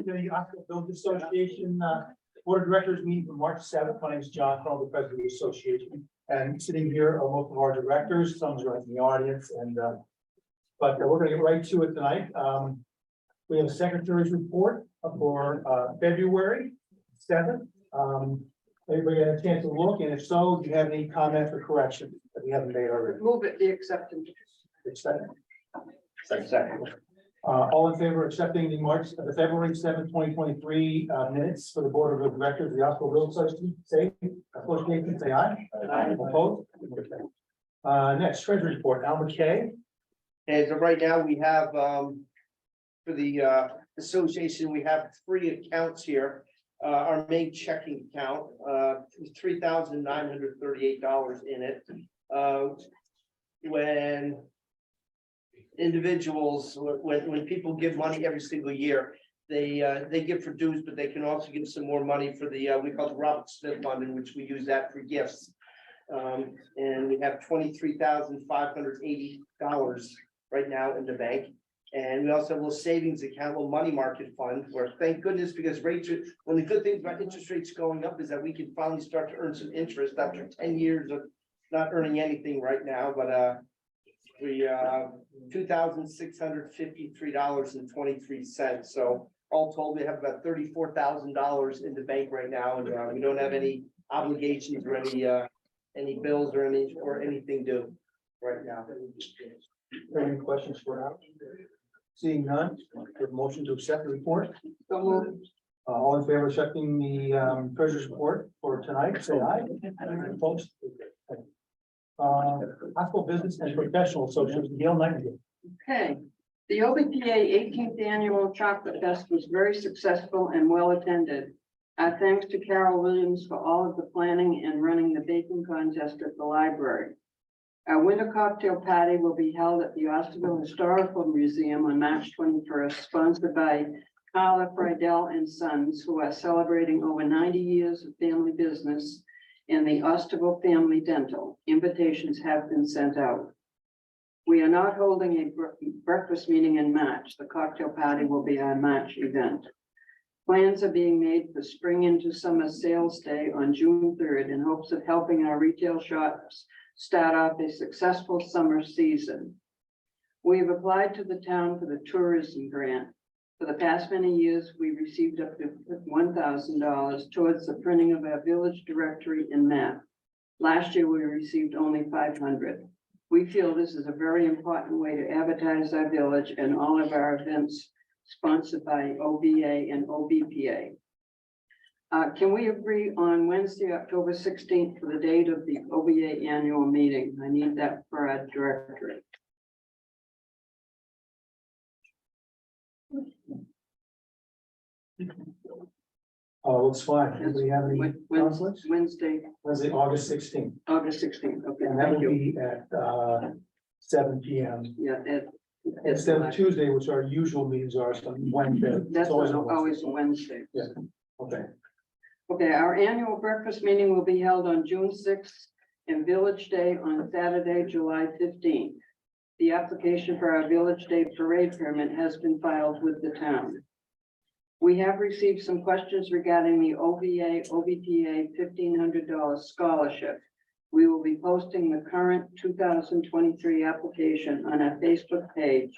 The Osterville Association Board of Directors meeting from March 7th. My name is John Cole, the president of the association. And sitting here are most of our directors, some are in the audience, and but we're going to get right to it tonight. We have a secretary's report for February 7th. Everybody had a chance to look, and if so, do you have any comments or corrections that we haven't made already? Move it, the acceptance. Second. Second. All in favor of accepting the February 7th, 2023 minutes for the Board of Directors of the Osterville Association, say aye. Aye. Opposed? Next, Treasury Report, Al McKay. As of right now, we have, for the association, we have 3 accounts here. Our main checking account, $3,938 in it. When individuals, when people give money every single year, they give for dues, but they can also give some more money for the, we call it Robert Smith Fund, in which we use that for gifts. And we have $23,580 right now in the bank. And we also have a little savings account, a little money market fund, where thank goodness, because rates are, one of the good things about interest rates going up is that we can finally start to earn some interest after 10 years of not earning anything right now, but we $2,653.23. So all told, we have about $34,000 in the bank right now, and we don't have any obligations or any bills or anything due right now. Any questions for Al? Seeing none, the motion to accept the report. So moved. All in favor of accepting the treasurer's report for tonight, say aye. Opposed? Hospital Business and Professional Association, Gail Nightingale. Okay, the OBPA 18th Annual Chocolate Fest was very successful and well attended. Our thanks to Carol Williams for all of the planning and running the baking contest at the library. Our winter cocktail party will be held at the Osterville Historical Museum on March 21st, sponsored by Carla Friedel and Sons, who are celebrating over 90 years of family business in the Osterville Family Dental. Invitations have been sent out. We are not holding a breakfast meeting in March. The cocktail party will be our March event. Plans are being made for spring into summer sales day on June 3rd in hopes of helping our retail shops start off a successful summer season. We have applied to the town for the tourism grant. For the past many years, we received up to $1,000 towards the printing of our village directory and map. Last year, we received only $500. We feel this is a very important way to advertise our village and all of our events sponsored by OBA and OBPA. Can we agree on Wednesday, October 16th for the date of the OBA annual meeting? I need that for our directory. Looks fine. Anybody have any conflicts? Wednesday, Wednesday, August 16th. August 16th. Okay, And that thank will you. be at 7 p.m. Yeah, Instead of Tuesday, which our usual meetings are, so Wednesday. that's It's always a always a Wednesday. Yeah. Okay. Okay, our annual breakfast meeting will be held on June 6th and Village Day on Saturday, July 15th. The application for our Village Day parade permit has been filed with the town. We have received some questions regarding the OBA, OBPA $1,500 scholarship. We will be posting the current 2023 application on our Facebook page.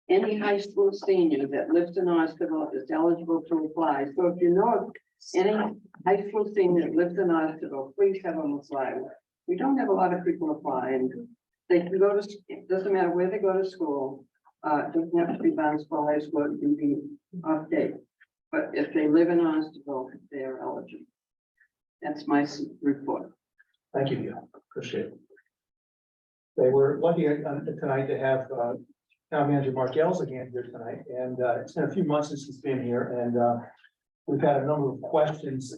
Any high school senior that lives in Osterville is eligible to apply. So if you know of any high school senior that lives in Osterville, please have them apply. We don't have a lot of people apply, and they can go to, it doesn't matter where they go to school. It doesn't have to be Barnstable High School, it can be off date. But if they live in Osterville, they are eligible. That's my report. Thank you, Gail. Appreciate it. They were lucky tonight to have Town Manager Mark Ells again here tonight, and it's been a few months since he's been here, and we've had a number of questions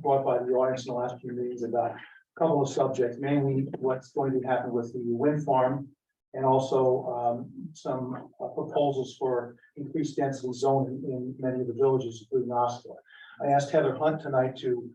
brought by the audience in the last few meetings about a couple of subjects, mainly what's going to happen with the wind farm, and also some proposals for increased density zoning in many of the villages, including Osterville. I asked Heather Hunt tonight to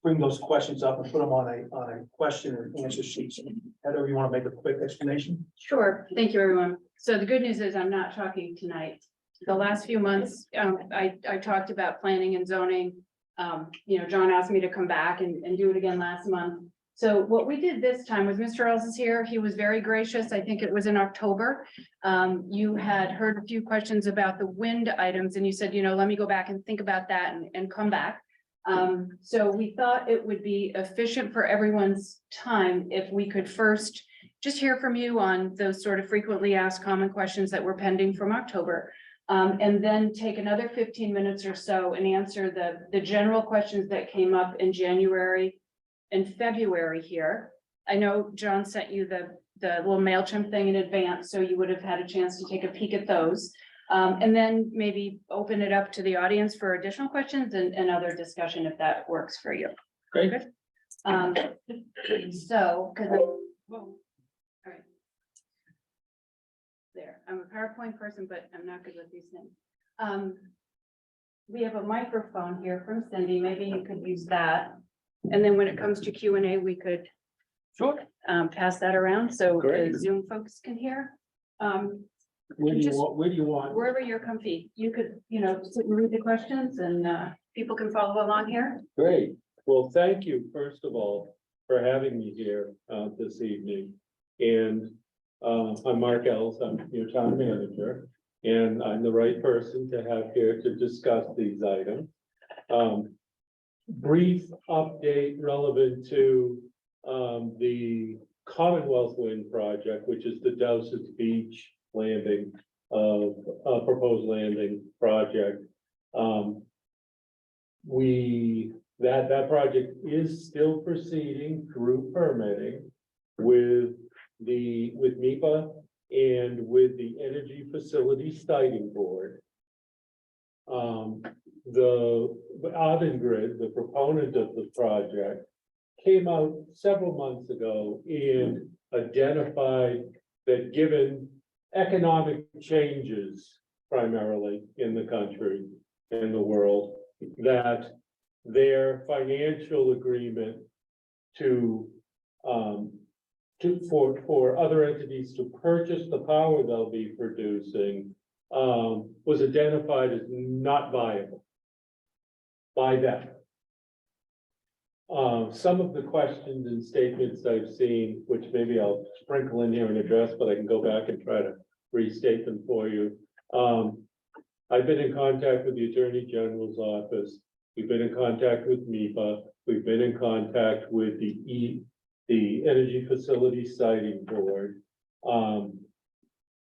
bring those questions up and put them on a question and answer sheet. So, Heather, you want to make a quick explanation? Sure. Thank you, everyone. So the good news is I'm not talking tonight. the last few months, I talked about planning and zoning. John asked me to come back and do it again last month. So what we did this time was Mr. Ells is here. He was very gracious. I think it was in October. You had heard a few questions about the wind items and you said, let me go back and think about that and come back. So we thought it would be efficient for everyone's time if we could first just hear from you on those sort of frequently asked common questions that were pending from October. And then take another 15 minutes or so and answer the general questions that came up in January and February here. I know John sent you the little MailChimp thing in advance, so you would have had a chance to take a peek at those. And then maybe open it up to the audience for additional questions and other discussion if that works for you. Great. So, because all right. There, I'm a PowerPoint person, but I'm not good with these things. We have a microphone here from Cindy. Maybe you could use that. And then when it comes to Q&A, we could Sure. pass that around so Great. the Zoom folks can hear. Where do you want, where do you want? Wherever you're comfy, you could, sit and read the questions and people can follow along here. Great. Well, thank you, first of all, for having me here this evening. And I'm Mark Ells, I'm your town manager, and I'm the right person to have here to discuss these items. Brief update relevant to the Commonwealth Wind project, which is the Dowsett Beach landing proposed landing project. That project is still proceeding through permitting with MEPA and with the Energy Facility Siting Board. The Avangrid, the proponent of the project, came out several months ago and identified that given economic changes primarily in the country and the world, that their financial agreement for other entities to purchase the power they'll be producing was identified as not viable by them. Some of the questions and statements I've seen, which maybe I'll sprinkle in here and address, but I can go back and try to restate them for you. I've been in contact with the Attorney General's office. We've been in contact with MEPA. We've been in contact with the Energy Facility Siting Board.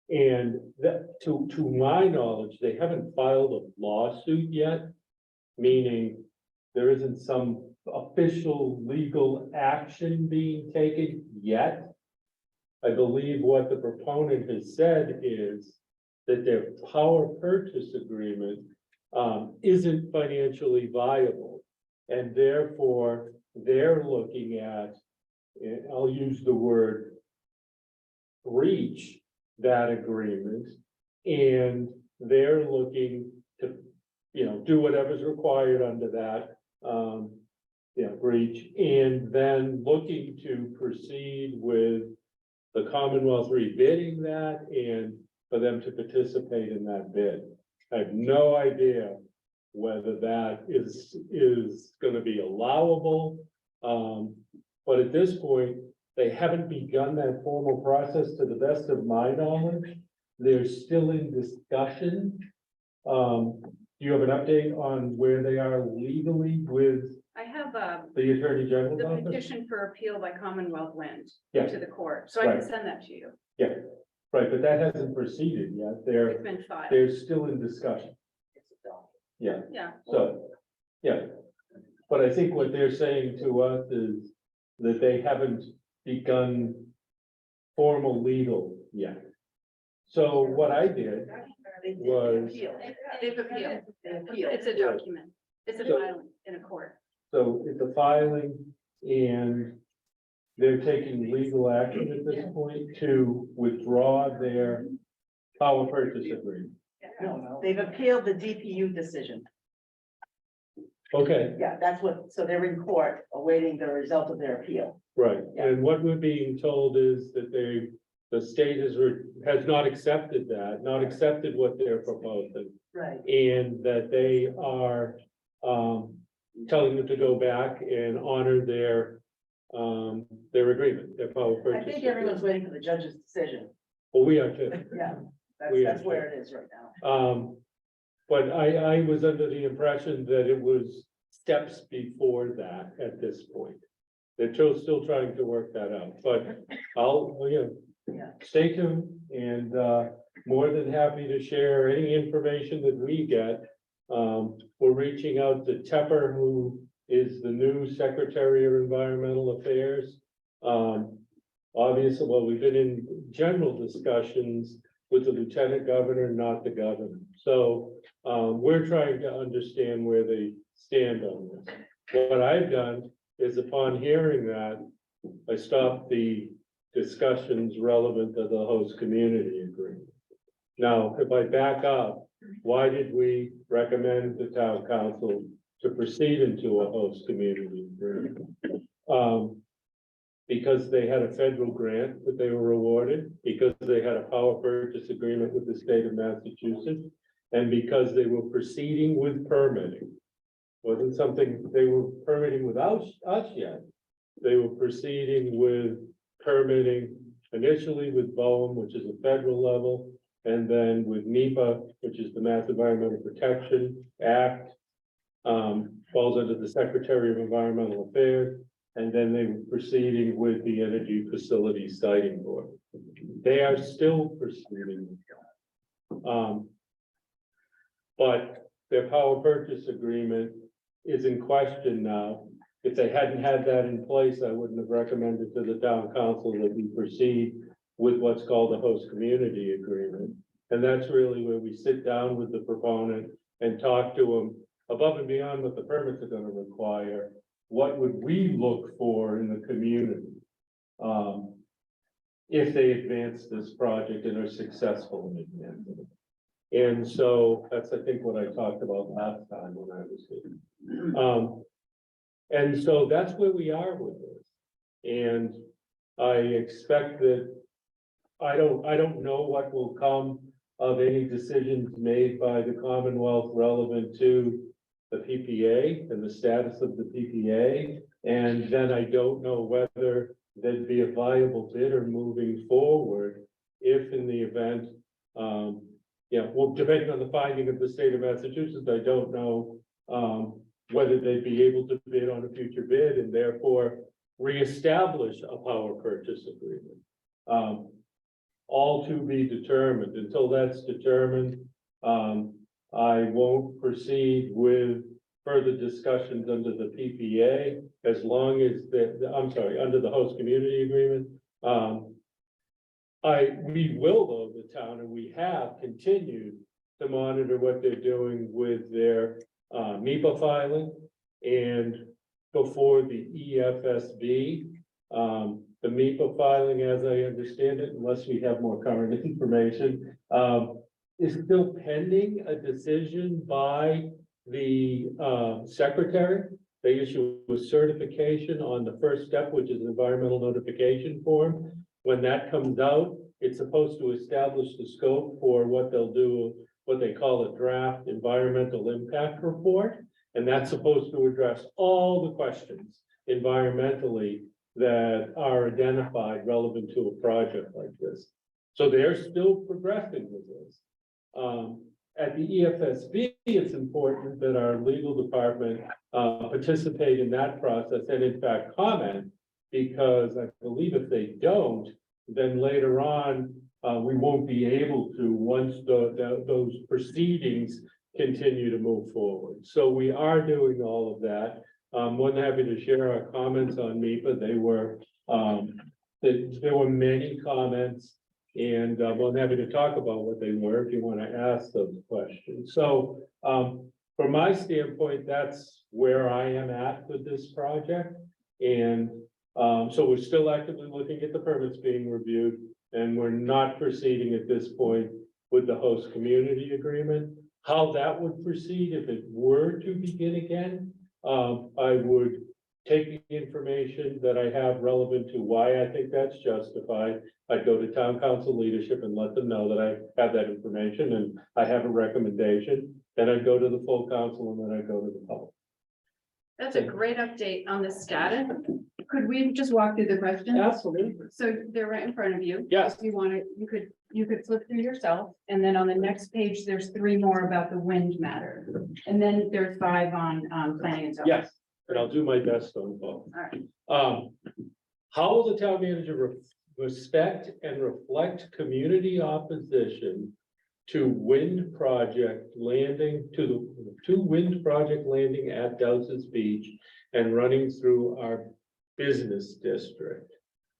And that, to my knowledge, they haven't filed a lawsuit yet, meaning there isn't some official legal action being taken yet. I believe what the proponent has said is that their power purchase agreement isn't financially viable. And therefore, they're looking at, I'll use the word breach that agreement. And they're looking to, do whatever's required under that breach, and then looking to proceed with the Commonwealth rebidding that and for them to participate in that bid. I have no idea whether that is going to be allowable. But at this point, they haven't begun that formal process to the best of my knowledge. They're still in discussion. Do you have an update on where they are legally with I have the Attorney General's the office? petition for appeal by Commonwealth Wind Yeah. to the court, so I can Right. send that to you. Yeah, right, but that hasn't proceeded yet. It's been filed. They're still in discussion. Yeah, Yeah. so, yeah. But I think what they're saying to us is that they haven't begun formal legal yet. So what I did was, Appeal. They've appealed. It's a document. It's a So- filing in a court. so it's a filing and they're taking legal action at this point to withdraw their power purchase agreement. No, they've appealed the DPU decision. Okay, Yeah, that's what, so they're in court awaiting the result of their appeal. right. Yeah. And what we're being told is that the state has not accepted that, not accepted what they're proposing. Right. And that they are, telling them to go back and honor their agreement, their power I purchase. think everyone's waiting for the judge's decision. Well, we are too. Yeah, We that's are where too. it is right now. But I was under the impression that it was steps before that at this point. They're still trying to work that out, but Yeah. stay tuned and, more than happy to share any information that we get. We're reaching out to Tepper, who is the new Secretary of Environmental Affairs. Obviously, well, we've been in general discussions with the Lieutenant Governor, not the governor. So, we're trying to understand where they stand on this. What I've done is upon hearing that, I stopped the discussions relevant to the host community agreement. Now, if I back up, why did we recommend the town council to proceed into a host community agreement? Because they had a federal grant that they were awarded, because they had a power purchase agreement with the state of Massachusetts, and because they were proceeding with permitting. Wasn't something they were permitting without us yet. They were proceeding with permitting initially with BOEM, which is a federal level, and then with NEPA, which is the Mass Environmental Protection Act, falls under the Secretary of Environmental Affairs, and then they were proceeding with the Energy Facility Siting Board. They are still proceeding. But their power purchase agreement is in question now. If they hadn't had that in place, I wouldn't have recommended to the town council that we proceed with what's called a host community agreement. And that's really where we sit down with the proponent and talk to them above and beyond what the permits are gonna require. What would we look for in the community? If they advance this project and are successful in advancing it. And so that's, I think, what I talked about last time when I was here. And so that's where we are with this. And I expect that, I don't know what will come of any decisions made by the Commonwealth relevant to the PPA and the status of the PPA. And then I don't know whether there'd be a viable bidder moving forward if in the event, well, depending on the finding of the state of Massachusetts, I don't know, whether they'd be able to bid on a future bid and therefore reestablish a power purchase agreement. All to be determined. Until that's determined, I won't proceed with further discussions under the PPA as long as under the host community agreement. We will, though, the town, and we have continued to monitor what they're doing with their NEPA filing and before the EFSB. The NEPA filing, as I understand it, unless we have more current information, is still pending a decision by the secretary. They issue a certification on the first step, which is an environmental notification form. When that comes out, it's supposed to establish the scope for what they'll do, what they call a draft environmental impact report. And that's supposed to address all the questions environmentally that are identified relevant to a project like this. So they're still progressing with this. At the EFSB, it's important that our legal department participate in that process and in fact comment, because I believe if they don't, then later on, we won't be able to once those proceedings continue to move forward. So we are doing all of that. I'm more than happy to share our comments on NEPA. There were many comments, and I'm more than happy to talk about what they were if you want to ask those questions. So from my standpoint, that's where I am at with this project. And so we're still actively looking at the permits being reviewed, and we're not proceeding at this point with the host community agreement. How that would proceed if it were to begin again, I would take the information that I have relevant to why I think that's justified I'd go to town council leadership and let them know that I have that information and I have a recommendation. Then I'd go to the full council and then I'd go to the public. That's a great update on the status. Could we just walk through the questions? Absolutely. So they're right in front of you. Yes. If you want to, you could flip through yourself, and then on the next page, there's 3 more about the wind matter. And then there's 5 on, planning and zoning. Yes, and I'll do my best on both. All right. How will the town manager respect and reflect community opposition to wind project landing, to wind project landing at Dowses Beach and running through our business district?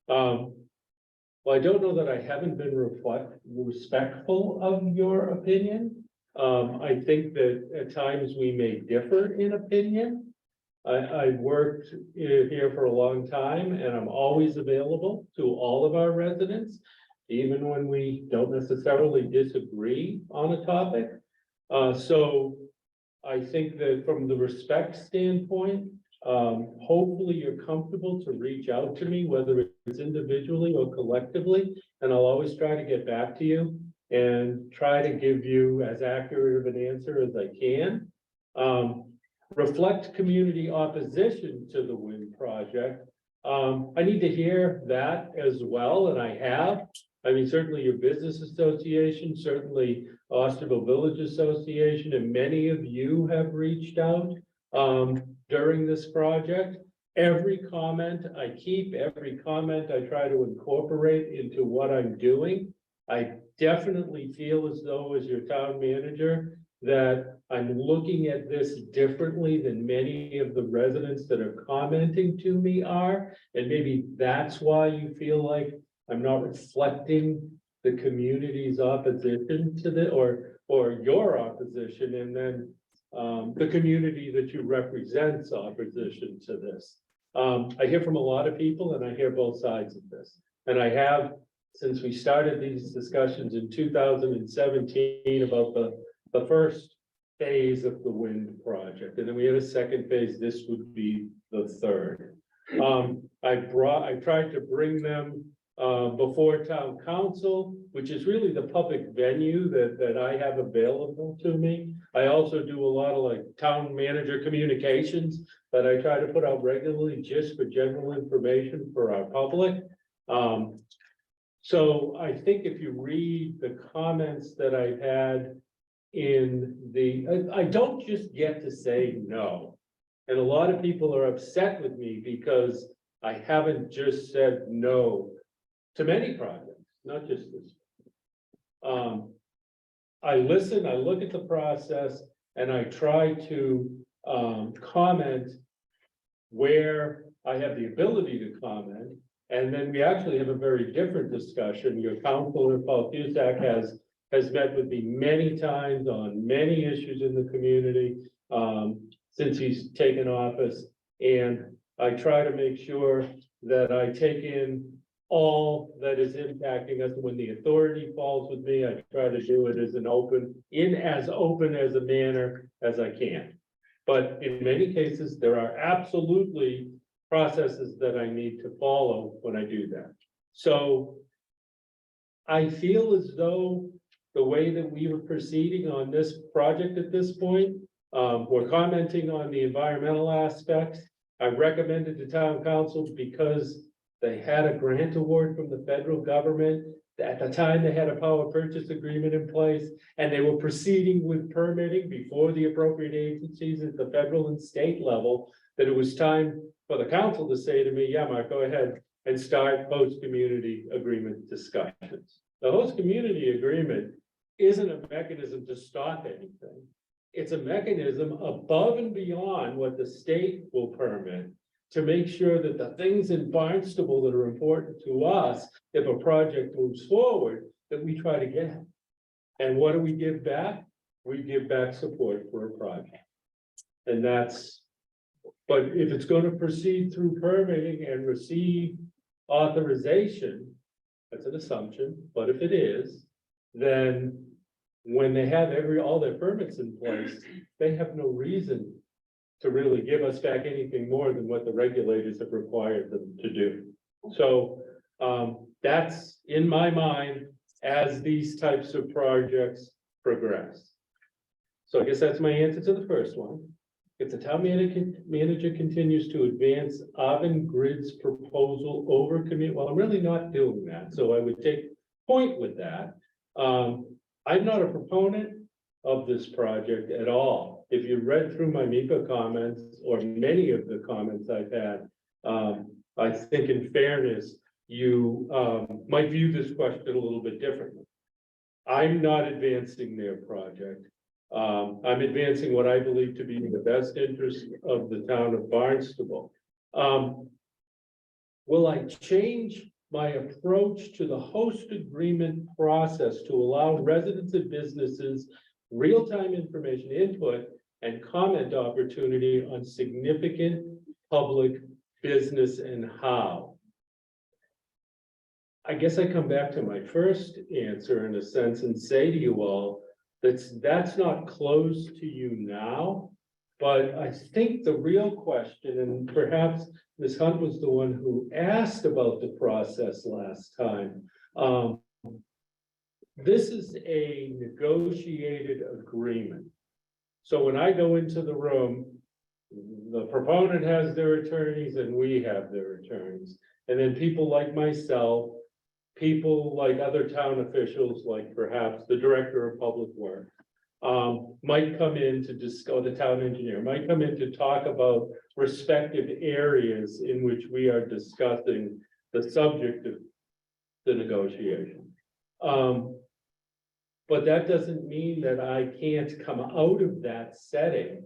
Well, I don't know that I haven't been respectful of your opinion. I think that at times we may differ in opinion. I've worked here for a long time and I'm always available to all of our residents, even when we don't necessarily disagree on a topic. So I think that from the respect standpoint, hopefully you're comfortable to reach out to me, whether it's individually or collectively, and I'll always try to get back to you and try to give you as accurate of an answer as I can. Reflect community opposition to the wind project. I need to hear that as well, and I have. I mean, certainly your business association, certainly Osterville Village Association, and many of you have reached out during this project. Every comment I keep, every comment I try to incorporate into what I'm doing. I definitely feel as though, as your town manager, that I'm looking at this differently than many of the residents that are commenting to me are. And maybe that's why you feel like I'm not reflecting the community's opposition to the, or your opposition, and then the community that you represent's opposition to this. I hear from a lot of people and I hear both sides of this. And I have, since we started these discussions in 2017 about the first phase of the wind project, and then we had a second phase, this would be the third. I tried to bring them before town council, which is really the public venue that I have available to me. I also do a lot of like town manager communications that I try to put out regularly just for general information for our public. So I think if you read the comments that I've had I don't just get to say no. And a lot of people are upset with me because I haven't just said no to many projects, not just this. I listen, I look at the process, and I try to comment where I have the ability to comment. And then we actually have a very different discussion. Your counselor, Paul Cusack, has met with me many times on many issues in the community since he's taken office. And I try to make sure that I take in all that is impacting us. When the authority falls with me, I try to do it as open as a manner as I can. But in many cases, there are absolutely processes that I need to follow when I do that. So I feel as though the way that we were proceeding on this project at this point, we're commenting on the environmental aspects. I recommended to town council because they had a grant award from the federal government. At the time, they had a power purchase agreement in place, and they were proceeding with permitting before the appropriate agencies at the federal and state level, that it was time for the council to say to me, yeah, Mark, go ahead and start host community agreement discussions. The host community agreement isn't a mechanism to stop anything. It's a mechanism above and beyond what the state will permit to make sure that the things in Barnstable that are important to us, if a project moves forward, that we try to get. And what do we give back? We give back support for a project. And that's, but if it's going to proceed through permitting and receive authorization, that's an assumption, but if it is, then when they have all their permits in place, they have no reason to really give us back anything more than what the regulators have required them to do. So That's in my mind as these types of projects progress. So I guess that's my answer to the first one. If the town manager continues to advance Avangrid's proposal over commute, well, I'm really not doing that, so I would take point with that. I'm not a proponent of this project at all. If you read through my MIPA comments or many of the comments I've had, I think in fairness, you might view this question a little bit differently. I'm not advancing their project. I'm advancing what I believe to be in the best interest of the town of Barnstable. Will I change my approach to the host agreement process to allow residents and businesses real-time information input and comment opportunity on significant public business and how? I guess I come back to my first answer in a sense and say to you all, that's not closed to you now, but I think the real question, and perhaps Ms. Hunt was the one who asked about the process last time. This is a negotiated agreement. So when I go into the room, the proponent has their attorneys and we have their attorneys. And then people like myself, people like other town officials, like perhaps the director of public works, might come in to discuss, the town engineer might come in to talk about respective areas in which we are discussing the subject of the negotiation. But that doesn't mean that I can't come out of that setting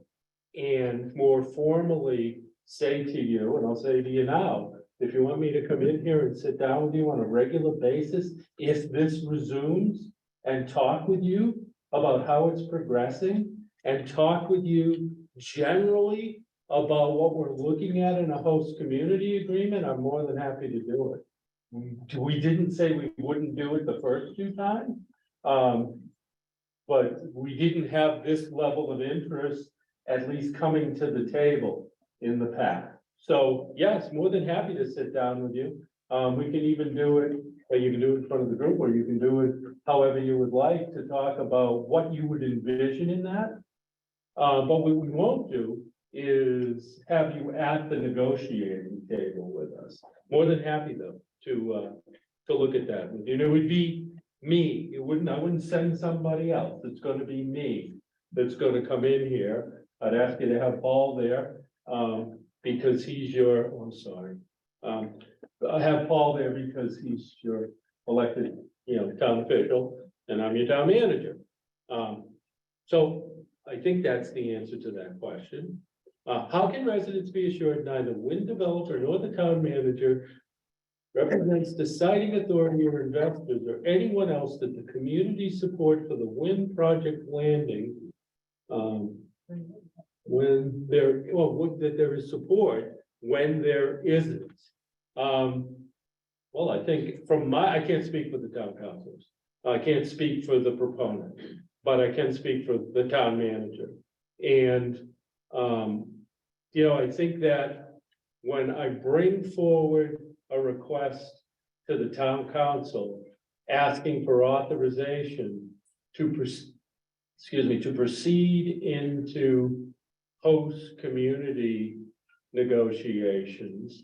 and more formally say to you, and I'll say to you now, if you want me to come in here and sit down with you on a regular basis, if this resumes, and talk with you about how it's progressing, and talk with you generally about what we're looking at in a host community agreement, I'm more than happy to do it. We didn't say we wouldn't do it the first two times. But we didn't have this level of interest, at least coming to the table in the past. So yes, more than happy to sit down with you. We can even do it, or you can do it in front of the group, or you can do it however you would like to talk about what you would envision in that. But what we won't do is have you at the negotiating table with us. More than happy though to look at that. You know, it would be me. I wouldn't send somebody else. It's going to be me that's going to come in here. I'd ask you to have Paul there, because he's your, oh, I'm sorry. I have Paul there because he's your elected, town official, and I'm your town manager. So I think that's the answer to that question. How can residents be assured neither wind developer nor the town manager represents deciding authority or investors or anyone else that the community support for the wind project landing, when there, that there is support when there isn't? Well, I think I can't speak for the town councilors. I can't speak for the proponent, but I can speak for the town manager. And, I think that when I bring forward a request to the town council asking for authorization to proceed into host community negotiations,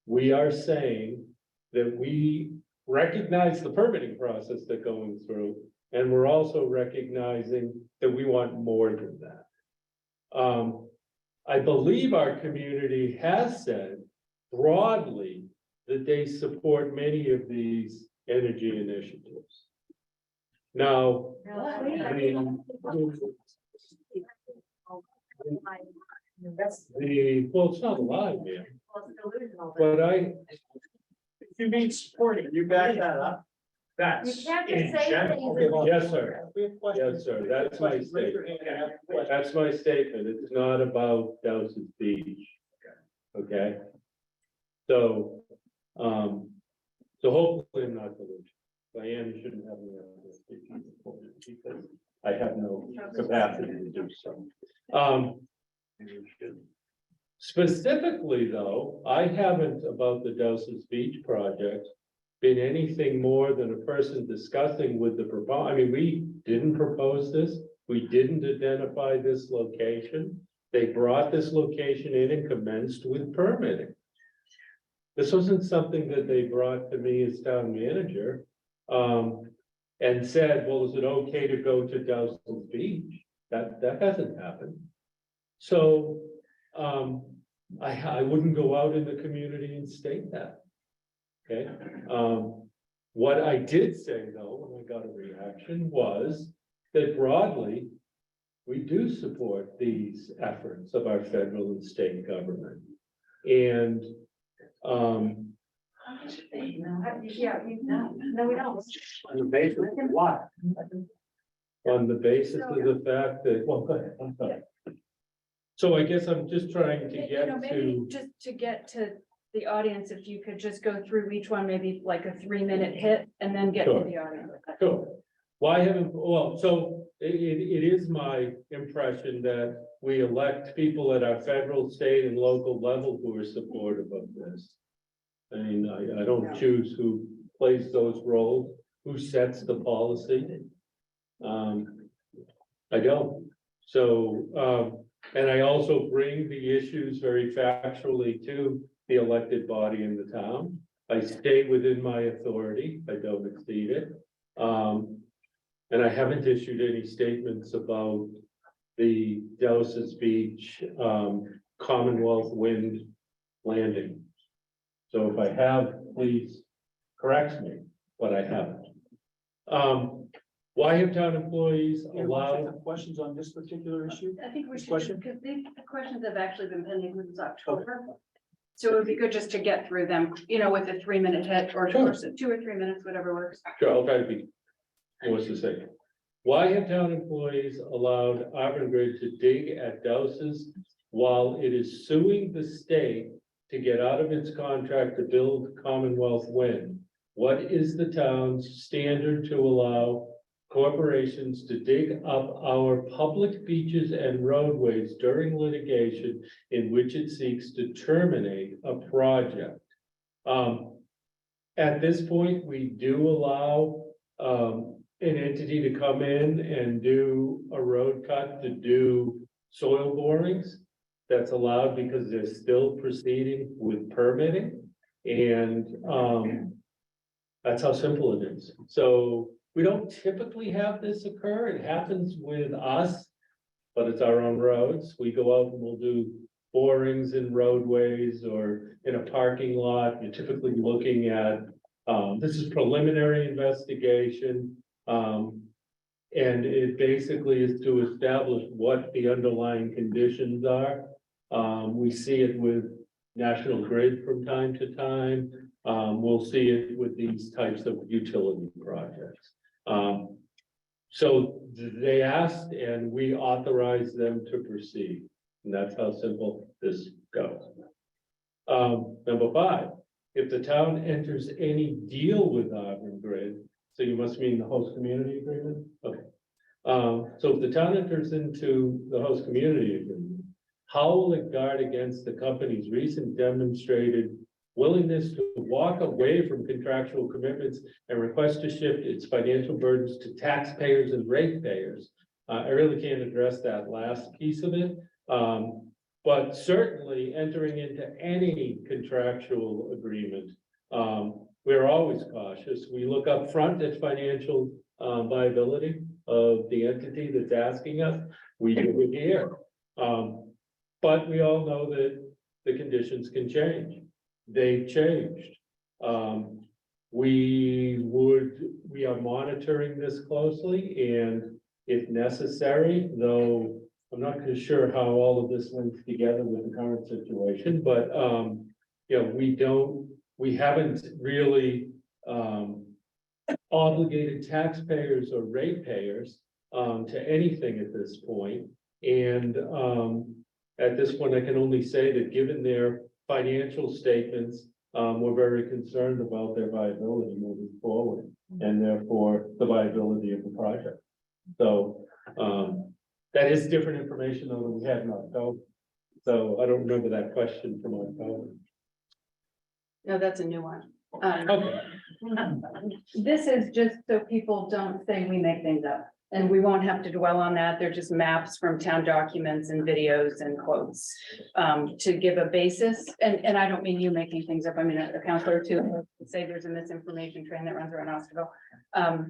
we are saying that we recognize the permitting process they're going through, and we're also recognizing that we want more than that. I believe our community has said broadly that they support many of these energy initiatives. Now, well, it's not live yet, but If you mean supporting, you back that up. You can't just say things. yes, sir. Yes, sir. That's my statement. That's my statement. It's not about Dowsett Beach. Okay. So, hopefully I'm not delusional. Diane, you shouldn't have me on this because I have no capacity to do so. Specifically though, I haven't about the Dowsett Beach project been anything more than a person discussing with the I mean, we didn't propose this. We didn't identify this location. They brought this location in and commenced with permitting. This wasn't something that they brought to me as town manager, and said, well, is it okay to go to Dowson's Beach? That hasn't happened. So, I wouldn't go out in the community and state that. Okay, what I did say though, when I got a reaction, was that broadly, we do support these efforts of our federal and state government. And, Yeah, no, we don't. On the basis of what? on the basis of the fact that, well, go ahead, I'm sorry. So I guess I'm just trying to You know, get maybe to, just to get to the audience, if you could just go through each one, maybe like a 3-minute hit and then get to Sure. the audience. sure. Why haven't, well, so it is my impression that we elect people at our federal, state and local level who are supportive of this. I mean, I don't choose who plays those roles, who sets the policy. I don't. So, and I also bring the issues very factually to the elected body in the town. I stay within my authority. I don't exceed it. And I haven't issued any statements about the Dowson's Beach, Commonwealth Wind landing. So if I have, please correct me, but I haven't. Why have town employees allowed? Have questions on this particular issue? I think we should, Question? because these questions have actually been pending since October. So it would be good just to get through them, you know, with a 3-minute hit or Sure. 2 or 3 minutes, whatever works. Sure, I'll try to be more succinct. Why have town employees allowed Avangrid to dig at Dows's while it is suing the state to get out of its contract to build Commonwealth Wind? What is the town's standard to allow corporations to dig up our public beaches and roadways during litigation in which it seeks to terminate a project? At this point, we do allow an entity to come in and do a road cut to do soil borings. That's allowed because they're still proceeding with permitting. And that's how simple it is. So we don't typically have this occur. It happens with us, but it's our own roads. We go out and we'll do borings in roadways or in a parking lot. You're typically looking at, this is preliminary investigation. And it basically is to establish what the underlying conditions are. We see it with National Grid from time to time. We'll see it with these types of utility projects. So they asked and we authorized them to proceed. And that's how simple this goes. Number 5, if the town enters any deal with Avangrid, so you must mean the host community agreement? Okay. So if the town enters into the host community agreement, how will it guard against the company's recent demonstrated willingness to walk away from contractual commitments and request to shift its financial burdens to taxpayers and ratepayers? I really can't address that last piece of it. But certainly entering into any contractual agreement, we're always cautious. We look up front at financial viability of the entity that's asking us. We do it here. But we all know that the conditions can change. They've changed. We are monitoring this closely, and if necessary, though I'm not sure how all of this links together with the current situation, but you know, we haven't really obligated taxpayers or ratepayers to anything at this point. And at this point, I can only say that given their financial statements, we're very concerned about their viability moving forward, and therefore the viability of the project. So that is different information though than we had in October. So I don't remember that question from October. No, that's a new one. Okay, This is just so people don't say we make things up, and we won't have to dwell on that. They're just maps from town documents and videos and quotes. To give a basis, and I don't mean you making things up, I mean a counselor too, say there's a misinformation train that runs around Osterville.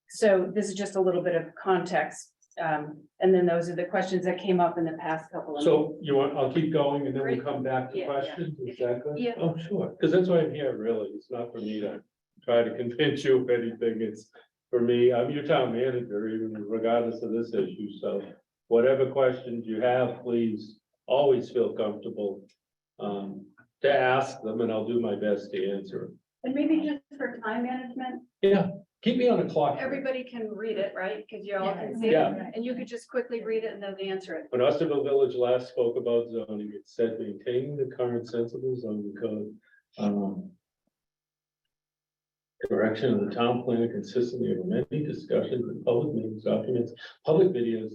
So this is just a little bit of context, and then those are the questions that came up in the past couple of. so you want, I'll keep going and then we'll Great. come back to Yeah, yeah. questions, is that good? Yeah. Oh, sure, because that's why I'm here, really, it's not for me to try to convince you of anything, it's for me, I'm your town manager, even regardless of this issue, so whatever questions you have, please always feel comfortable to ask them, and I'll do my best to answer them. And maybe just for time management, Yeah, keep me on a clock. everybody can read it, right? Because you all can see it, Yeah. and you could just quickly read it and then answer it. When Osterville Village last spoke about zoning, it said maintaining the current sensible zoning code. Direction of the town planner consistently of many discussions and public meetings, documents, public videos.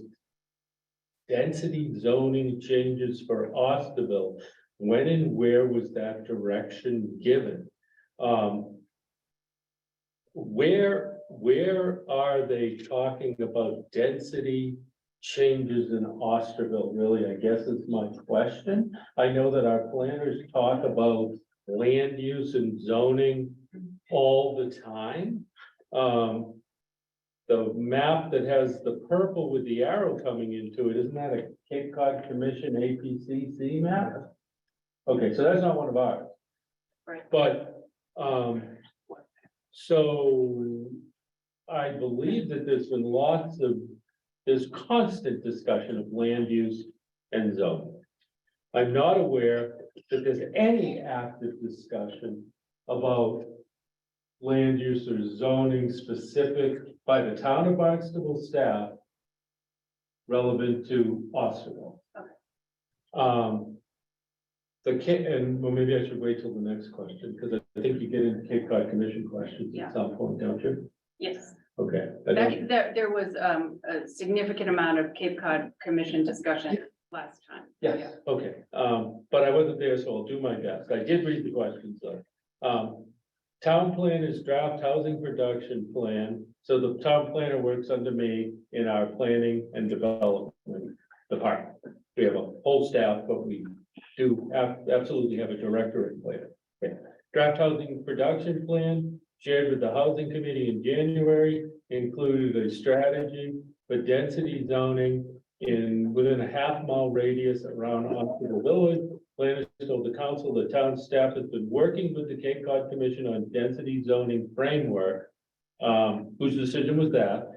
Density zoning changes for Osterville. When and where was that direction given? Where are they talking about density changes in Osterville? Really, I guess is my question. I know that our planners talk about land use and zoning all the time. The map that has the purple with the arrow coming into it, isn't that a Cape Cod Commission APCC map? Okay, so that's not one of ours. Right. But, so I believe that there's been there's constant discussion of land use and zoning. I'm not aware that there's any active discussion about land use or zoning specific by the town of Barnstable staff relevant to Osterville. And well, maybe I should wait till the next question, because I think you get into Cape Cod Commission questions Yeah. at some point, don't you? Yes, Okay. I don't- there was a significant amount of Cape Cod Commission discussion last time. Yes, okay, but I wasn't there, so I'll do my best. I did read the questions though. Town planners draft housing production plan, so the town planner works under me in our planning and development department. We have a whole staff, but we do absolutely have a director in place. Okay. Draft housing production plan shared with the housing committee in January included a strategy for density zoning within a half-mile radius around Osterville Village. Planners told the council the town staff has been working with the Cape Cod Commission on density zoning framework. Whose decision was that?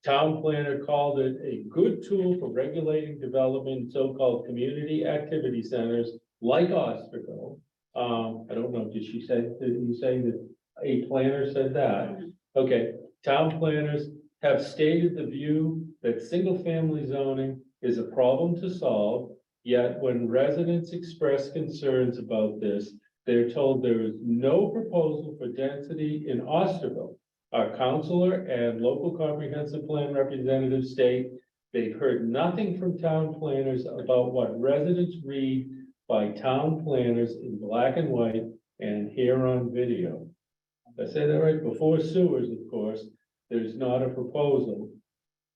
Town planner called it a good tool for regulating development in so-called community activity centers like Osterville. I don't know, did you say that a planner said that? Okay, town planners have stated the view that single-family zoning is a problem to solve. Yet when residents express concerns about this, they're told there is no proposal for density in Osterville. Our counselor and local comprehensive plan representatives state they've heard nothing from town planners about what residents read by town planners in black and white and here on video. Did I say that right? Before sewers, of course, there's not a proposal.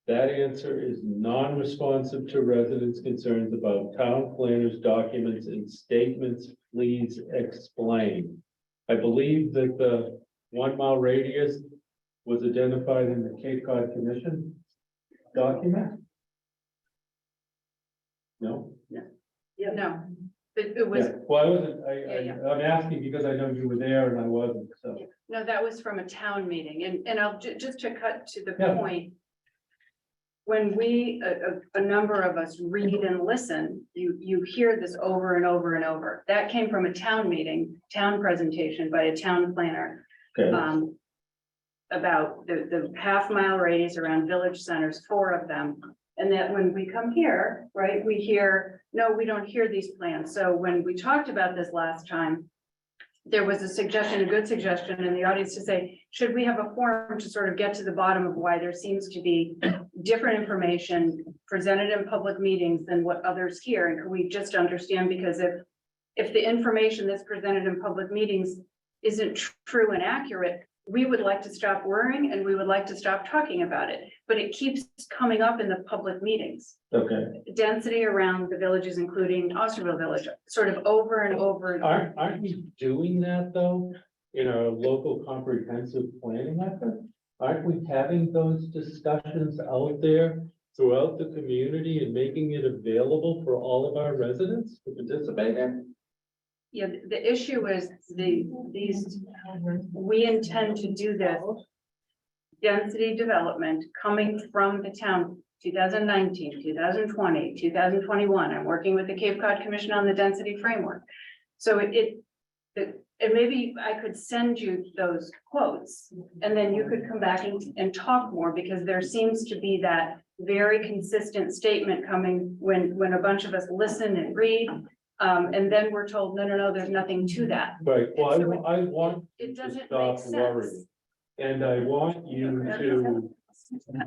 That answer is non-responsive to residents' concerns about town planners' documents and statements. Please explain. I believe that the 1 mile radius was identified in the Cape Cod Commission document? No? No, it was, Yeah, well, I wasn't, Yeah. I'm asking because I know you were there and I wasn't, so. no, that was from a town meeting, and I'll just to cut to the Yeah. point. When we, a number of us read and listen, you hear this over and over and over. That came from a town meeting, town presentation by a town planner. Okay. About the half-mile radius around village centers, 4 of them. And that when we come here, right, we hear, no, we don't hear these plans. So when we talked about this last time, there was a suggestion, a good suggestion in the audience to say, should we have a forum to sort of get to the bottom of why there seems to be different information presented in public meetings than what others hear? And can we just understand, because if the information that's presented in public meetings isn't true and accurate, we would like to stop worrying and we would like to stop talking about it. But it keeps coming up in the public meetings. Okay, Density around the villages, including Osterville Village, sort of over and over. aren't we doing that though? In our local comprehensive planning effort? Aren't we having those discussions out there throughout the community and making it available for all of our residents to participate in? Yeah, the issue is we intend to do this density development coming from the town, 2019, 2020, 2021. I'm working with the Cape Cod Commission on the density framework. So and maybe I could send you those quotes and then you could come back and talk more, because there seems to be that very consistent statement coming when a bunch of us listen and read. And then we're told, no, there's nothing to that. Right, well, And so I want It you to doesn't make stop sense. worrying. And I want you to,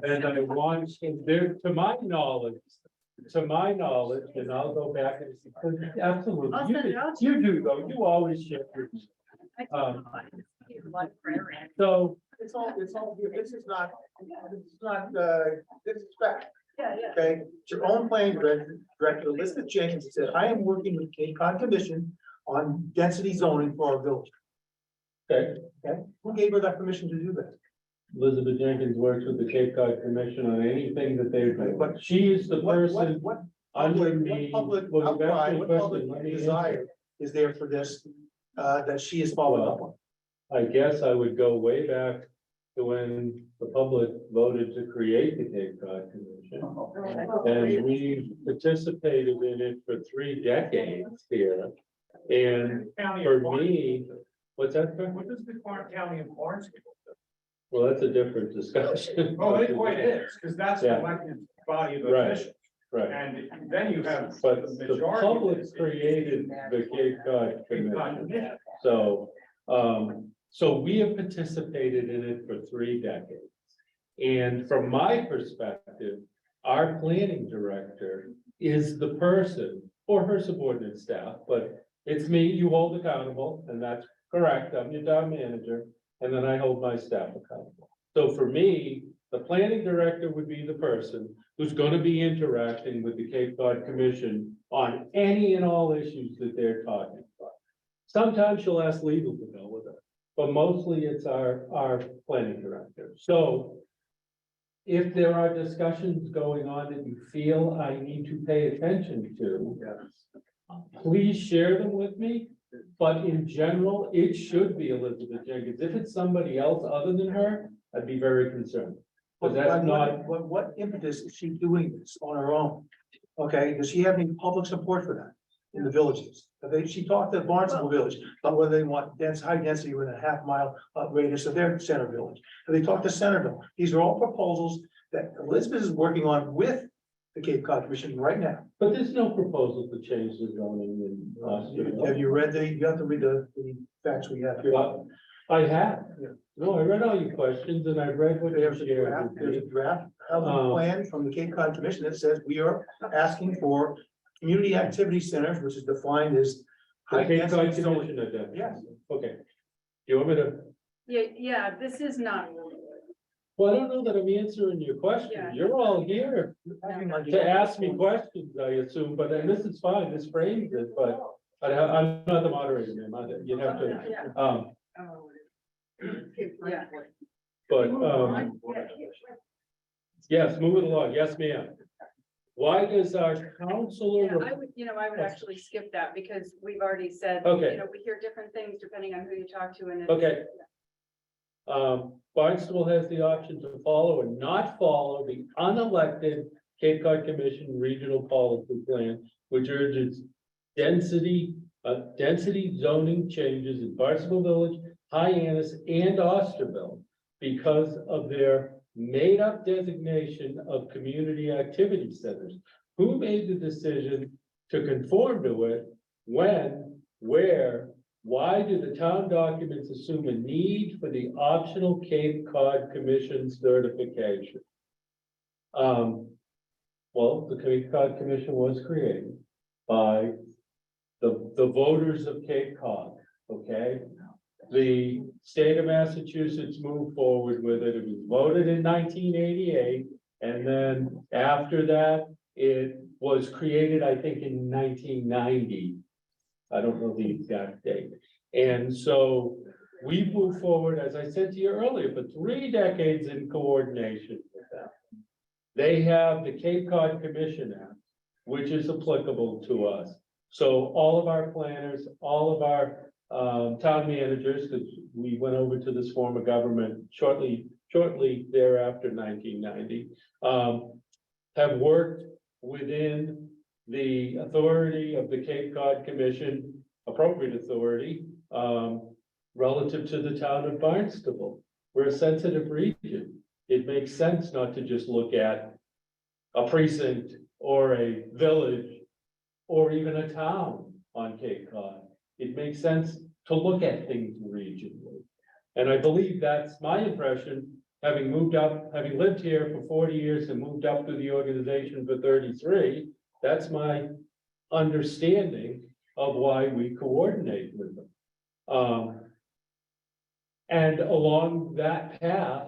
and I want, there, to my knowledge, and I'll go back and, absolutely, I'll you send it do- out to you do though, you always share. So, It's all, this is not, this is fact. Yeah. Okay, it's your own planning director, Elizabeth Jenkins, said, I am working with Cape Cod Commission on density zoning for our village. okay, Okay, who gave her that permission to do that? Elizabeth Jenkins works with the Cape Cod Commission on anything that they're doing, but she is the person What under public, me. what public Well, you've asked outcry, me a what question, public let me answer. desire is there for this, that she is following up on? I guess I would go way back to when the public voted to create the Cape Cod Commission. And we participated in it for 3 decades here. And for me, what's that? What does the county of Florence? Well, that's a different discussion. Oh, it is, because that's the Yeah. elected body of Right. officials. Right, And then you have. but the majority of public this- created the Cape Cod Cape Cod Commission. Commission. So, so we have participated in it for 3 decades. And from my perspective, our planning director is the person, or her subordinate staff, but it's me you hold accountable, and that's correct, I'm your town manager, and then I hold my staff accountable. So for me, the planning director would be the person who's gonna be interacting with the Cape Cod Commission on any and all issues that they're talking about. Sometimes she'll ask legal to go with her, but mostly it's our planning director. So if there are discussions going on that you feel I need to pay attention to, please share them with me. But in general, it should be Elizabeth Jenkins. If it's somebody else other than her, I'd be very concerned. But that's not, What impetus is she doing this on her own? Okay, does she have any public support for that in the villages? She talked to Barnstable Village about whether they want high density within a half-mile radius of their center village. And they talked to Centerville. These are all proposals that Elizabeth is working on with the Cape Cod Commission right now. but there's no proposal to change the zoning in Osterville. Have you read you have to read the facts we have here. I have. Yeah. No, I read all your questions and I read what you There's a shared draft, with there's me. a draft housing plan from the Cape Cod Commission that says we are asking for community activity centers, which is defined as The high Cape Cod density zoning. Commission identified. Yes. Okay. Do you want me to? Yeah, this is not. Well, I don't know that I'm answering your question. Yeah. You're all here Acting like you to don't ask me understand. questions, I assume, but then this is fine, this frames it, but I'm not the moderator, ma'am. You have to, Yeah. but, yes, move it along. Yes, ma'am. Why does our Yeah, counselor? I would actually skip that because we've already said, Okay. we hear different things depending on who you talk to and. Okay. Barnstable has the option to follow or not follow the unelected Cape Cod Commission Regional Policy Plan, which urges density zoning changes in Barnstable Village, Hyannis, and Osterville because of their made-up designation of community activity centers. Who made the decision to conform to it? When, where, why do the town documents assume a need for the optional Cape Cod Commission certification? Well, the Cape Cod Commission was created by the voters of Cape Cod, okay? the state of Massachusetts moved forward with it. It was voted in 1988. And then after that, it was created, I think, in 1990. I don't know the exact date. And so we moved forward, as I said to you earlier, for 3 decades in coordination with them. They have the Cape Cod Commission Act, which is applicable to us. So all of our planners, all of our town managers, because we went over to this form of government shortly thereafter, 1990, have worked within the authority of the Cape Cod Commission, appropriate authority, relative to the town of Barnstable. We're a sensitive region. It makes sense not to just look at a precinct or a village or even a town on Cape Cod. It makes sense to look at things regionally. And I believe that's my impression, having moved up, having lived here for 40 years and moved up through the organization for 33, that's my understanding of why we coordinate with them. And along that path,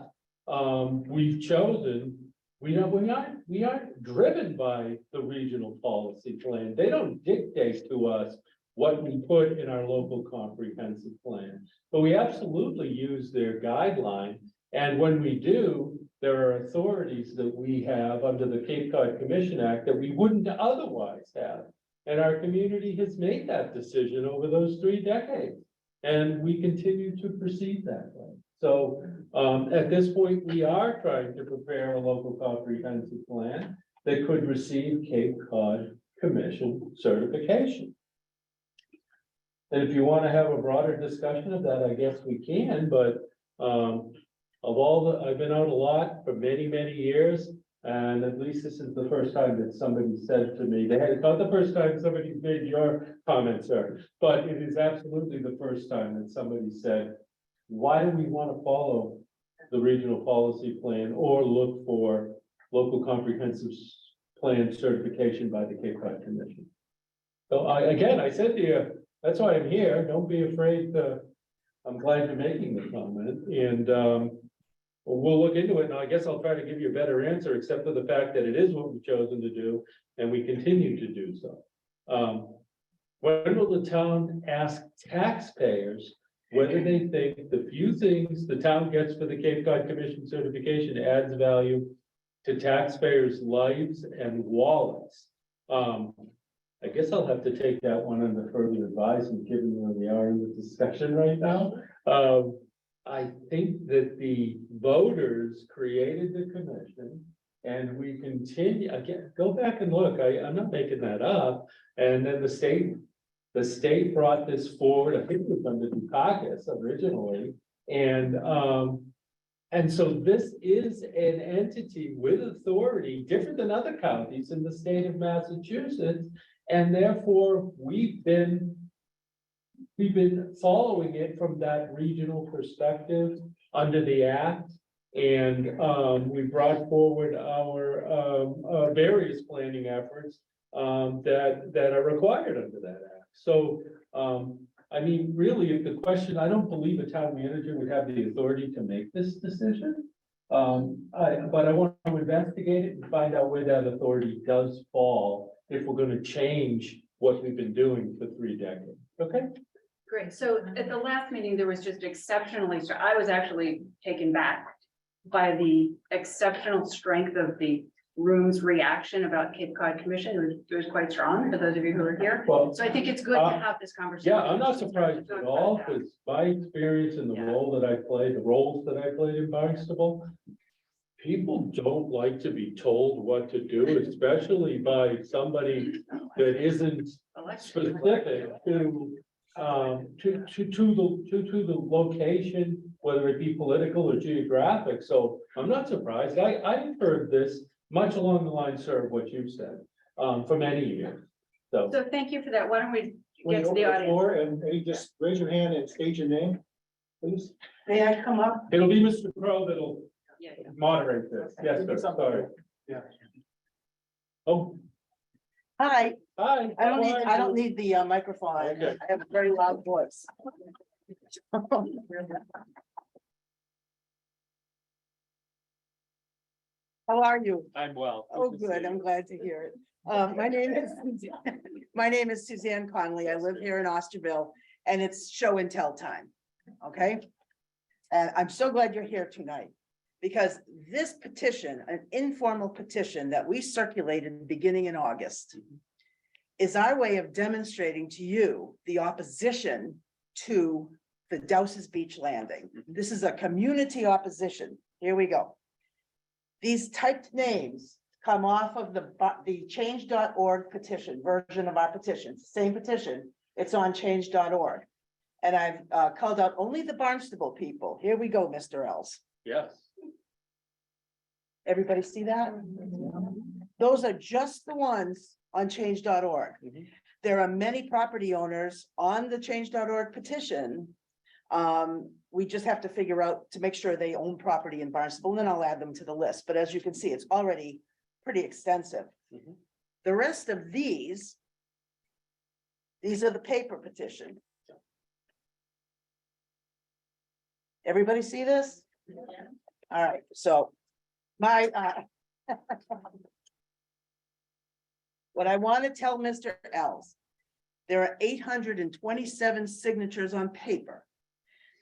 we've chosen, we aren't driven by the regional policy plan. They don't dictate to us what we put in our local comprehensive plan, but we absolutely use their guideline. And when we do, there are authorities that we have under the Cape Cod Commission Act that we wouldn't otherwise have. And our community has made that decision over those 3 decades. And we continue to proceed that way. So at this point, we are trying to prepare a local comprehensive plan that could receive Cape Cod Commission certification. And if you want to have a broader discussion of that, I guess we can, but I've been out a lot for many, many years. And at least this is the first time that somebody said to me, it's not the first time somebody's made your comment, sir, but it is absolutely the first time that somebody said, why do we want to follow the regional policy plan or look for local comprehensive plan certification by the Cape Cod Commission? So I said to you, that's why I'm here. Don't be afraid to, I'm glad you're making the comment, and we'll look into it, and I guess I'll try to give you a better answer, except for the fact that it is what we've chosen to do, and we continue to do so. When will the town ask taxpayers whether they think the few things the town gets for the Cape Cod Commission certification adds value to taxpayers' lives and wallets? I guess I'll have to take that one under further advisement, given where we are in the discussion right now. I think that the voters created the commission, and we continue, again, go back and look, I'm not making that up. And then the state brought this forward, I think it was under Dukakis originally. And so this is an entity with authority, different than other counties in the state of Massachusetts. And therefore, we've been following it from that regional perspective under the act. And we brought forward our various planning efforts that are required under that act. So, I mean, really, if the question, I don't believe a town manager would have the authority to make this decision. But I want to investigate it and find out where that authority does fall if we're going to change what we've been doing for 3 decades. Okay? Great. So at the last meeting, there was just exceptionally, so I was actually taken back by the exceptional strength of the room's reaction about Cape Cod Commission. It was quite strong for those of you who are here. Well, So I think it's good to have this conversation. yeah, I'm not surprised at all, because my experience in the role that I played, the roles that I played in Barnstable, people don't like to be told what to do, especially by somebody that isn't specific to the location, whether it be political or geographic. So I'm not surprised. I've heard this much along the lines, sir, of what you've said, for many years. So So thank you for that. Why don't we When get you to the open audience? floor, and you just raise your hand and state your name, please. May I come up? it'll be Mr. Crowe that'll Yeah, yeah. moderate this. Yes, sir. Sorry. Yeah. Oh, Hi, hi. I don't how are need you? the microphone. Okay. I have a very loud voice. How are you? I'm well. Oh, good. I'm glad to hear it. My name is, my name is Suzanne Conley. I live here in Osterville and it's show and tell time. Okay? And I'm so glad you're here tonight because this petition, an informal petition that we circulated beginning in August, is our way of demonstrating to you the opposition to the Dowses Beach Landing. This is a community opposition. Here we go. These typed names come off of the change.org petition, version of our petition, same petition. It's on change.org. And I've called out only the Barnstable people. Here we go, Mr. Ells. Yes. Everybody see that? Those are just the ones on change.org. Mhm. There are many property owners on the change.org petition. We just have to figure out to make sure they own property in Barnstable, and then I'll add them to the list. But as you can see, it's already pretty extensive. Mhm. The rest of these are the paper petition. Everybody see this? All right, so my, what I want to tell Mr. Ells, there are 827 signatures on paper.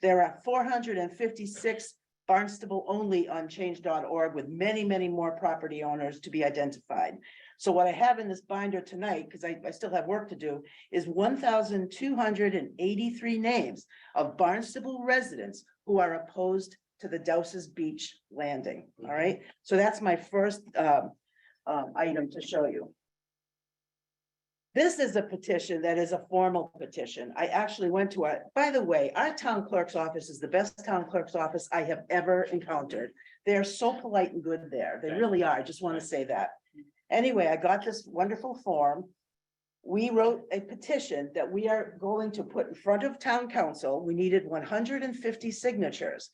There are 456 Barnstable only on change.org with many, many more property owners to be identified. So what I have in this binder tonight, because I still have work to do, is 1,283 names of Barnstable residents who are opposed to the Dowses Beach Landing. All right, so that's my first item to show you. This is a petition that is a formal petition. I actually went to by the way, our town clerk's office is the best town clerk's office I have ever encountered. They're so polite and good there. They really are. I just want to say that. Anyway, I got this wonderful form. We wrote a petition that we are going to put in front of town council. We needed 150 signatures.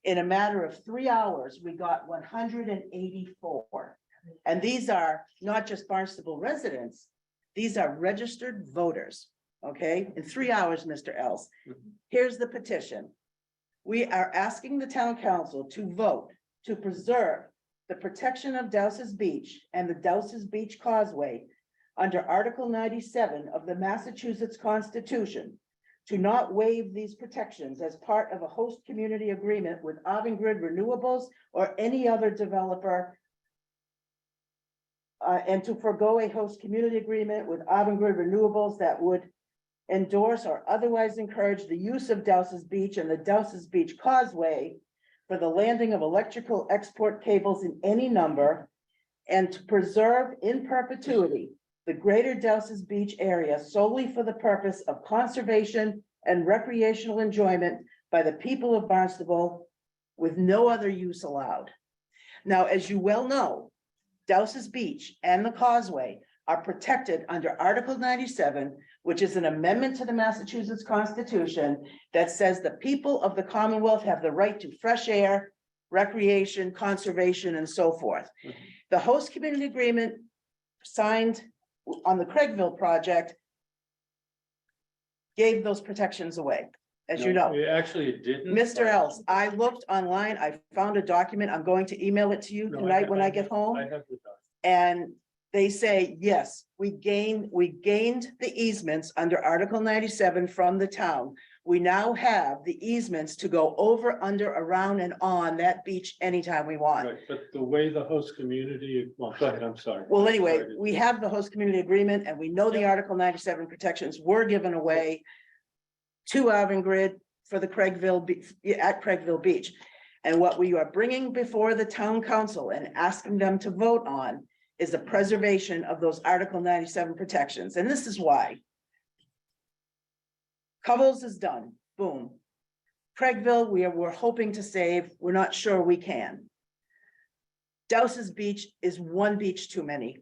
In a matter of 3 hours, we got 184. And these are not just Barnstable residents. These are registered voters, okay? In 3 hours, Mr. Ells. Here's the petition. We are asking the town council to vote to preserve the protection of Dowses Beach and the Dowses Beach Causeway under Article 97 of the Massachusetts Constitution, to not waive these protections as part of a host community agreement with Avangrid Renewables or any other developer, and to forego a host community agreement with Avangrid Renewables that would endorse or otherwise encourage the use of Dowses Beach and the Dowses Beach Causeway for the landing of electrical export cables in any number, and to preserve in perpetuity the greater Dowses Beach area solely for the purpose of conservation and recreational enjoyment by the people of Barnstable with no other use allowed. Now, as you well know, Dowses Beach and the Causeway are protected under Article 97, which is an amendment to the Massachusetts Constitution that says the people of the Commonwealth have the right to fresh air, recreation, conservation, and so forth. The host community agreement signed on the Craigville project gave those protections away, as you know. Actually, it didn't. Mr. Ells, I looked online, I found a document, I'm going to email it to you No, tonight when I get home. I have the document. And they say, yes, we gained the easements under Article 97 from the town. We now have the easements to go over, under, around, and on that beach anytime we want. Right, but the way the host community, well, go ahead, I'm sorry. Well, anyway, we have the host community agreement and we know the Article 97 protections were given away to Avangrid for the at Craigville Beach. And what we are bringing before the town council and asking them to vote on is the preservation of those Article 97 protections. And this is why. Covels is done, boom. Craigville, we're hoping to save, we're not sure we can. Dowses Beach is one beach too many,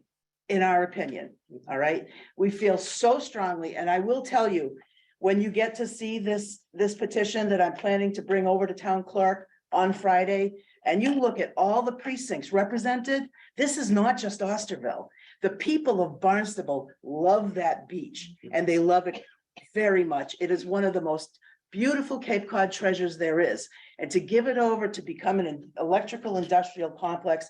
in our opinion, all right? We feel so strongly, and I will tell you, when you get to see this petition that I'm planning to bring over to town clerk on Friday, and you look at all the precincts represented, this is not just Osterville. The people of Barnstable love that beach, and they love it very much. It is one of the most beautiful Cape Cod treasures there is. And to give it over to become an electrical industrial complex,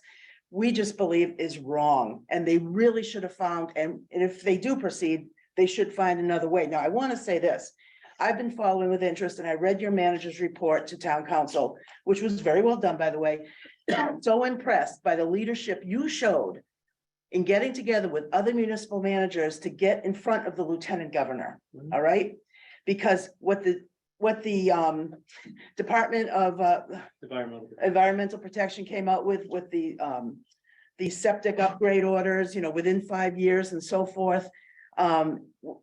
we just believe is wrong. And they really should have found, and if they do proceed, they should find another way. Now, I want to say this. I've been following with interest and I read your manager's report to town council, which was very well done, by the way. So impressed by the leadership you showed in getting together with other municipal managers to get in front of the lieutenant governor, all right? Because what the Department of Environmental Protection came out with the septic upgrade orders, within 5 years and so forth,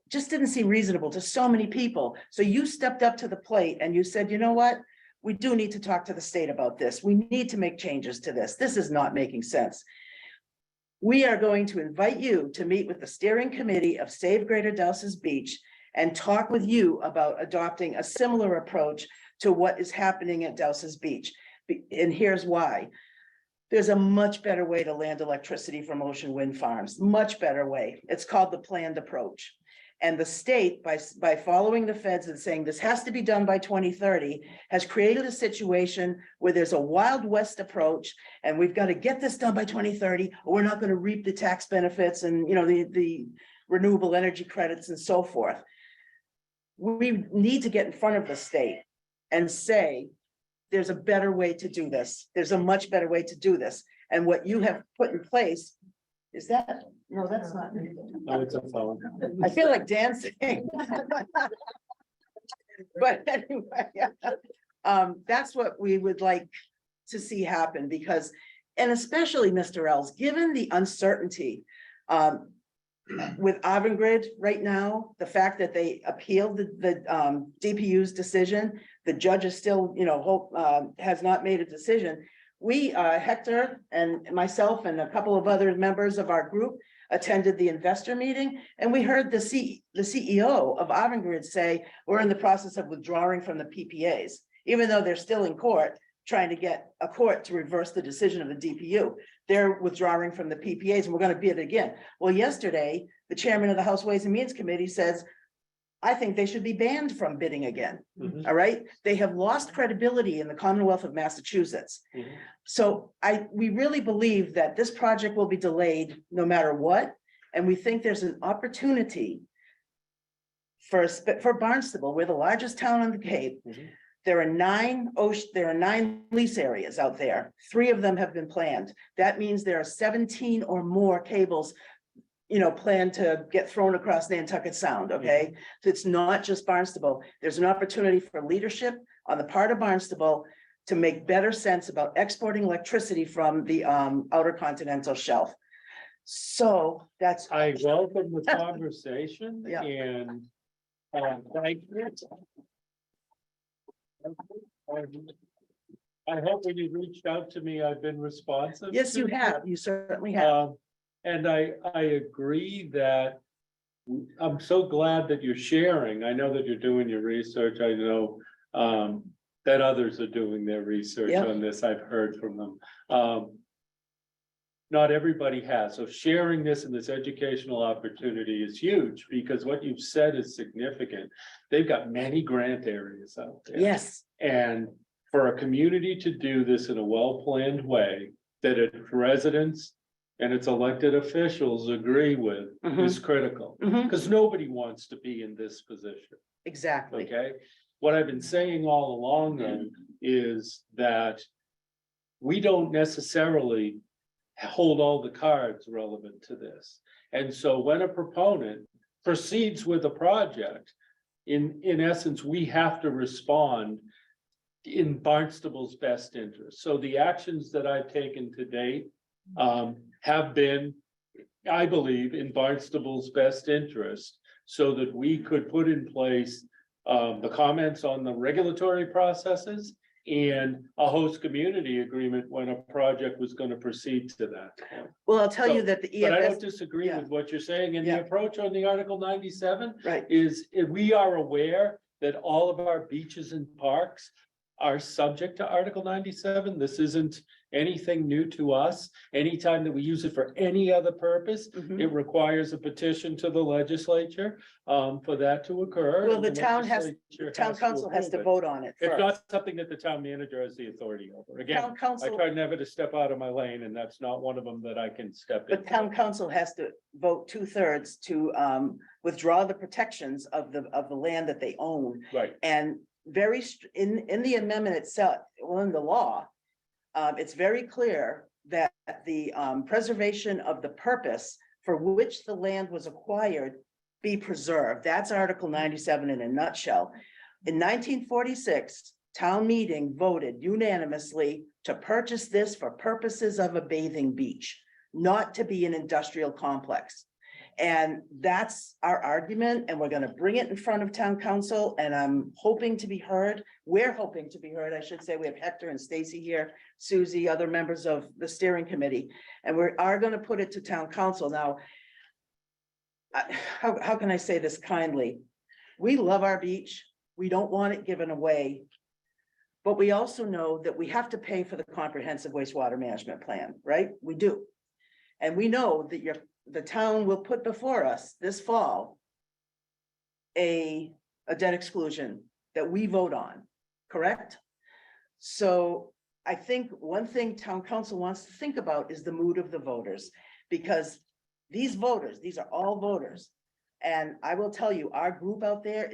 just didn't seem reasonable to so many people. So you stepped up to the plate and you said, you know what? We do need to talk to the state about this. We need to make changes to this. This is not making sense. We are going to invite you to meet with the steering committee of Save Greater Dowses Beach and talk with you about adopting a similar approach to what is happening at Dowses Beach. And here's why. There's a much better way to land electricity from ocean wind farms, much better way. It's called the planned approach. And the state, by following the feds and saying this has to be done by 2030, has created a situation where there's a Wild West approach, and we've got to get this done by 2030, or we're not going to reap the tax benefits and the renewable energy credits and so forth. We need to get in front of the state and say, there's a better way to do this. There's a much better way to do this. And what you have put in place, is that, no, that's not. No, it's a phone. I feel like dancing. But anyway, that's what we would like to see happen because, and especially Mr. Ells, given the uncertainty with Avangrid right now, the fact that they appealed the DPU's decision, the judge is still, has not made a decision. We, Hector and myself and a couple of other members of our group attended the investor meeting, and we heard the CEO of Avangrid say, we're in the process of withdrawing from the PPAs, even though they're still in court, trying to get a court to reverse the decision of the DPU. They're withdrawing from the PPAs and we're going to bid again. Well, yesterday, the chairman of the House Ways and Means Committee says, I think they should be banned from bidding again. Mhm. All right. They have lost credibility in the Commonwealth of Massachusetts. Mhm. So we really believe that this project will be delayed no matter what. And we think there's an opportunity for Barnstable. We're the largest town on the Cape. Mhm. There are 9 lease areas out there. 3 of them have been planned. That means there are 17 or more cables, planned to get thrown across Nantucket Sound, okay? So it's not just Barnstable. There's an opportunity for leadership on the part of Barnstable to make better sense about exporting electricity from the outer continental shelf. So that's. I welcome the conversation Yeah. and thank you. I hope when you reached out to me, I've been responsive. Yes, you to have. You certainly have. And I agree that I'm so glad that you're sharing. I know that you're doing your research. I know that others are doing their research Yeah. on this. I've heard from them. Not everybody has. So sharing this and this educational opportunity is huge because what you've said is significant. They've got many grant areas out there. Yes. And for a community to do this in a well-planned way, that its residents and its elected officials agree with is critical. Mhm. Because nobody wants to be in this position, Exactly. okay? What I've been saying all along then is that we don't necessarily hold all the cards relevant to this. And so when a proponent proceeds with a project, in essence, we have to respond in Barnstable's best interest. So the actions that I've taken to date have been, I believe, in Barnstable's best interest, so that we could put in place the comments on the regulatory processes and a host community agreement when a project was going to proceed to that. Well, I'll tell you So, that the But I don't EFS, disagree yeah. with what you're saying, and the Yeah. approach on the Article 97 right, is we are aware that all of our beaches and parks are subject to Article 97. This isn't anything new to us, anytime that we use it for any other purpose, Mhm. it requires a petition to the legislature, for that to occur. Well, and the town legislature Town has to council has to approve it. vote on it It's first. not something that the town manager has the authority over. Again, Town I council, try never to step out of my lane, and that's not one of them that I can step in. but town council has to vote 2/3 to withdraw the protections of the land that they own. Right, And in the amendment itself, well, in the law, it's very clear that the preservation of the purpose for which the land was acquired be preserved. That's Article 97 in a nutshell. In 1946, town meeting voted unanimously to purchase this for purposes of a bathing beach, not to be an industrial complex. And that's our argument, and we're gonna bring it in front of town council, and I'm hoping to be heard. We're hoping to be heard, I should say. We have Hector and Stacy here, Susie, other members of the steering committee, and we are gonna put it to town council. Now, how can I say this kindly? We love our beach. We don't want it given away. But we also know that we have to pay for the comprehensive wastewater management plan, right? We do. And we know that the town will put before us this fall a debt exclusion that we vote on, correct? So I think one thing town council wants to think about is the mood of the voters, because these voters, these are all voters. And I will tell you, our group out there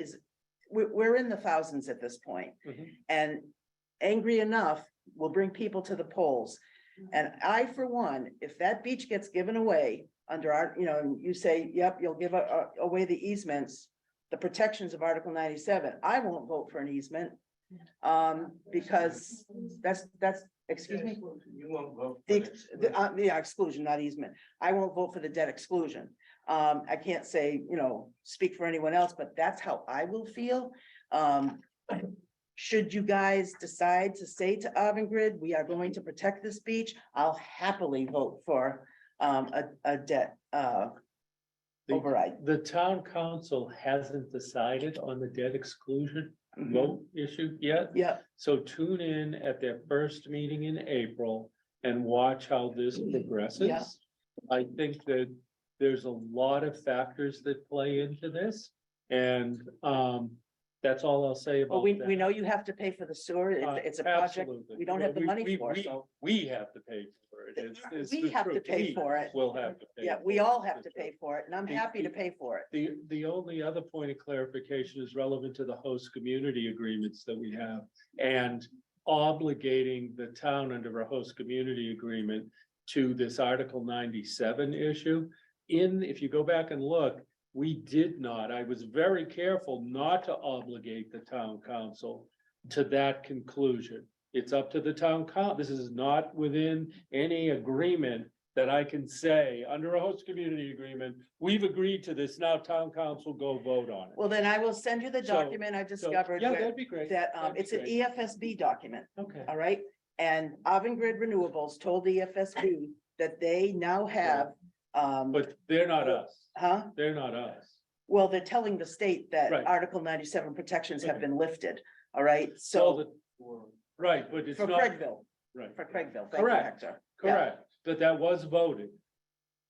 we're in the thousands at this point. Mhm. And angry enough will bring people to the polls. And I, for one, if that beach gets given away under our, you say, yep, you'll give away the easements, the protections of Article 97, I won't vote for an easement. Because that's, excuse me? You won't vote. Yeah, exclusion, not easement. I won't vote for the debt exclusion. I can't say, speak for anyone else, but that's how I will feel. Should you guys decide to say to Avangrid, we are going to protect this beach, I'll happily vote for a debt override. the town council hasn't decided on the debt exclusion vote issue yet. Yeah, So tune in at their first meeting in April and watch how this progresses. Yeah. I think that there's a lot of factors that play into this, and that's all I'll say well, about we that. know you have to pay for the sewer. It's a project Absolutely. we don't have the money for, we- so. We have to pay for it. It's We the have to truth. pay We for it. will have to pay. Yeah, we for all it. have to pay for it, and I'm The- happy to pay for it. The only other point of clarification is relevant to the host community agreements that we have, and obligating the town under a host community agreement to this Article 97 issue. If you go back and look, we did not, I was very careful not to obligate the town council to that conclusion. It's up to the town this is not within any agreement that I can say, under a host community agreement, we've agreed to this, now town council go vote on it. Well, then I will send you the So- document I So, discovered. yeah, where- that'd be great. That, That'd be it's an great. EFSB document, Okay, all right? And Avangrid Renewables told the EFSB that they now have, but they're not us, huh? they're not us. Well, they're telling the state that Right. Article 97 protections have Okay. been lifted, all right? So So right, but it's for not, Craigville, right, for Craigville, thank you, Correct. Hector. Yeah, correct, but that was voted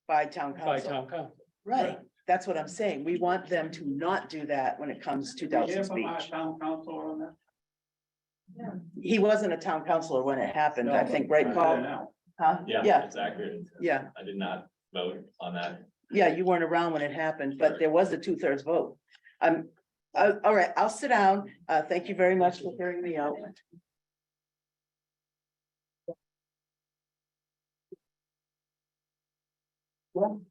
by town by council, town council. right? That's what I'm saying. We want them to not do that when it comes to Delson's Beach. Town council on that? He wasn't a town councilor when it happened, I think, right, Paul? Huh? Yeah, it's accurate. Yeah, I did not vote on that. yeah, you weren't around when it happened, but there was a 2/3 vote. All right, I'll sit down. Thank you very much for hearing me out. Well,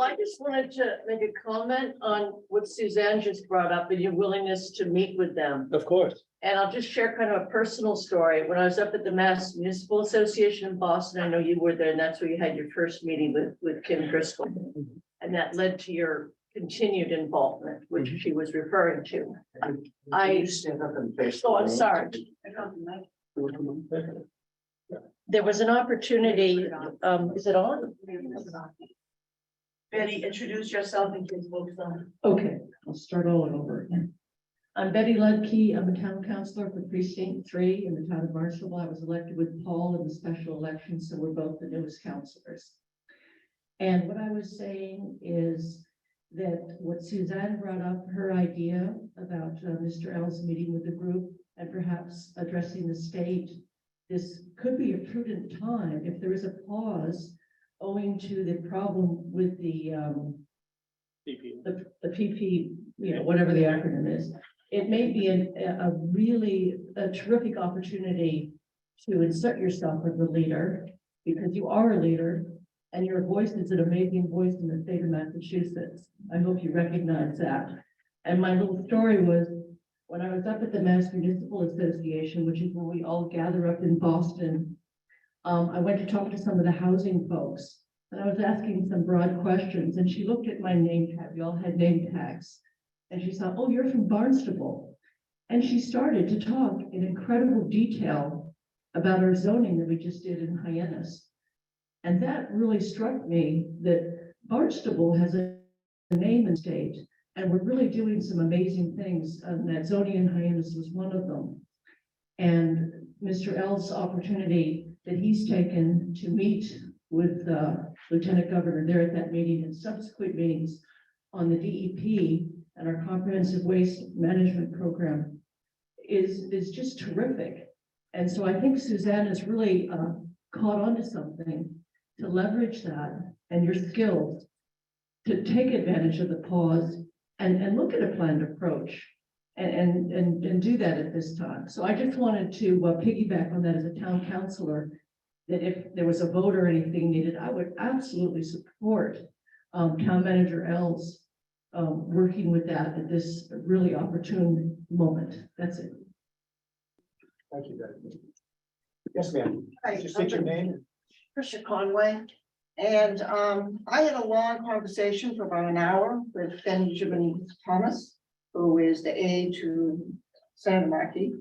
I just wanted to make a comment on what Suzanne just brought up and your willingness to meet with them. Of course. And I'll just share kind of a personal story. When I was up at the Mass Municipal Association in Boston, I know you were there, and that's where you had your first meeting with Kim Driscoll. And that led to your continued involvement, which she was referring to. Oh, I'm sorry. There was an opportunity, is it on? Betty, introduce yourself and give folks on. Okay, I'll start all over again. I'm Betty Ludke. I'm a town councilor for precinct 3 in the town of Barnstable. I was elected with Paul in the special election, so we're both the newest councilors. And what I was saying is that what Suzanne brought up, her idea about Mr. Ells meeting with the group and perhaps addressing the state, this could be a prudent time if there is a pause owing to the problem with the PP, whatever the acronym is. It may be a really terrific opportunity to insert yourself as a leader, because you are a leader and your voice is an amazing voice in the state of Massachusetts. I hope you recognize that. And my little story was when I was up at the Mass Municipal Association, which is where we all gather up in Boston. I went to talk to some of the housing folks and I was asking some broad questions, and she looked at my name tag. We all had name tags. And she said, "Oh, you're from Barnstable." And she started to talk in incredible detail about our zoning that we just did in Hyannis. And that really struck me that Barnstable has a name in state, and we're really doing some amazing things. And that zoning in Hyannis was one of them. And Mr. Ells' opportunity that he's taken to meet with Lieutenant Governor there at that meeting and subsequent meetings on the DEP and our comprehensive waste management program is just terrific. And so I think Suzanne has really caught on to something to leverage that and your skills to take advantage of the pause and look at a planned approach and do that at this time. So I just wanted to piggyback on that as a town councilor, that if there was a vote or anything needed, I would absolutely support town manager Ells working with that at this really opportune moment. That's it. Thank you, Betty. Yes, ma'am. Hi, Just state your name. Tricia Conway, and I had a long conversation for about an hour with Benjamin Thomas, who is the aide to Senator Markey,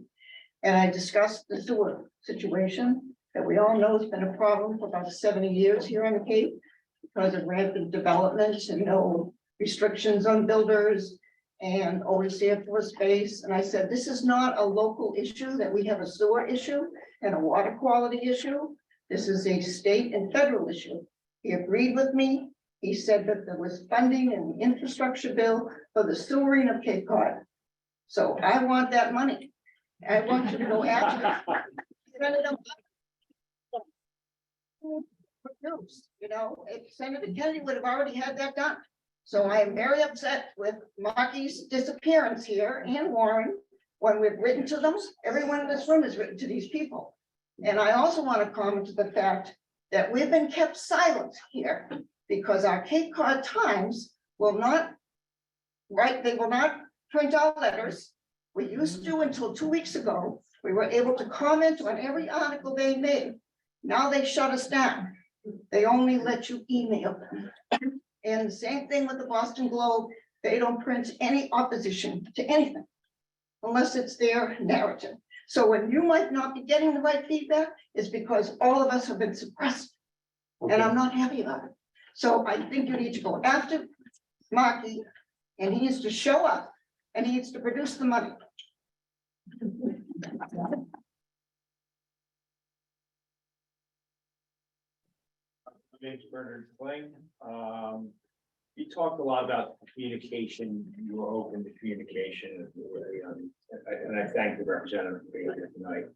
and I discussed the sewer situation that we all know has been a problem for about 70 years here on the Cape because of rampant development and no restrictions on builders and always Air Force Base. And I said, this is not a local issue, that we have a sewer issue and a water quality issue. This is a state and federal issue. He agreed with me. He said that there was funding in the infrastructure bill for the sewering of Cape Cod. So I want that money. I want you to go after it. Senator, if Senator Kennedy would have already had that done. So I am very upset with Markey's disappearance here and Warren, when we've written to them. Everyone in this room has written to these people. And I also want to comment to the fact that we've been kept silent here because our Cape Cod Times will not write, they will not print out letters. We used to until 2 weeks ago. We were able to comment on every article they made. Now they shut us down. They only let you email them. And the same thing with the Boston Globe. They don't print any opposition to anything unless it's their narrative. So when you might not be getting the right feedback, it's because all of us have been suppressed. And I'm not happy about it. So I think you need to go after Markey, and he needs to show up and he needs to produce the money. My name's Bernard Kling. You talked a lot about communication. You were open to communication, and I thank the representative for being here tonight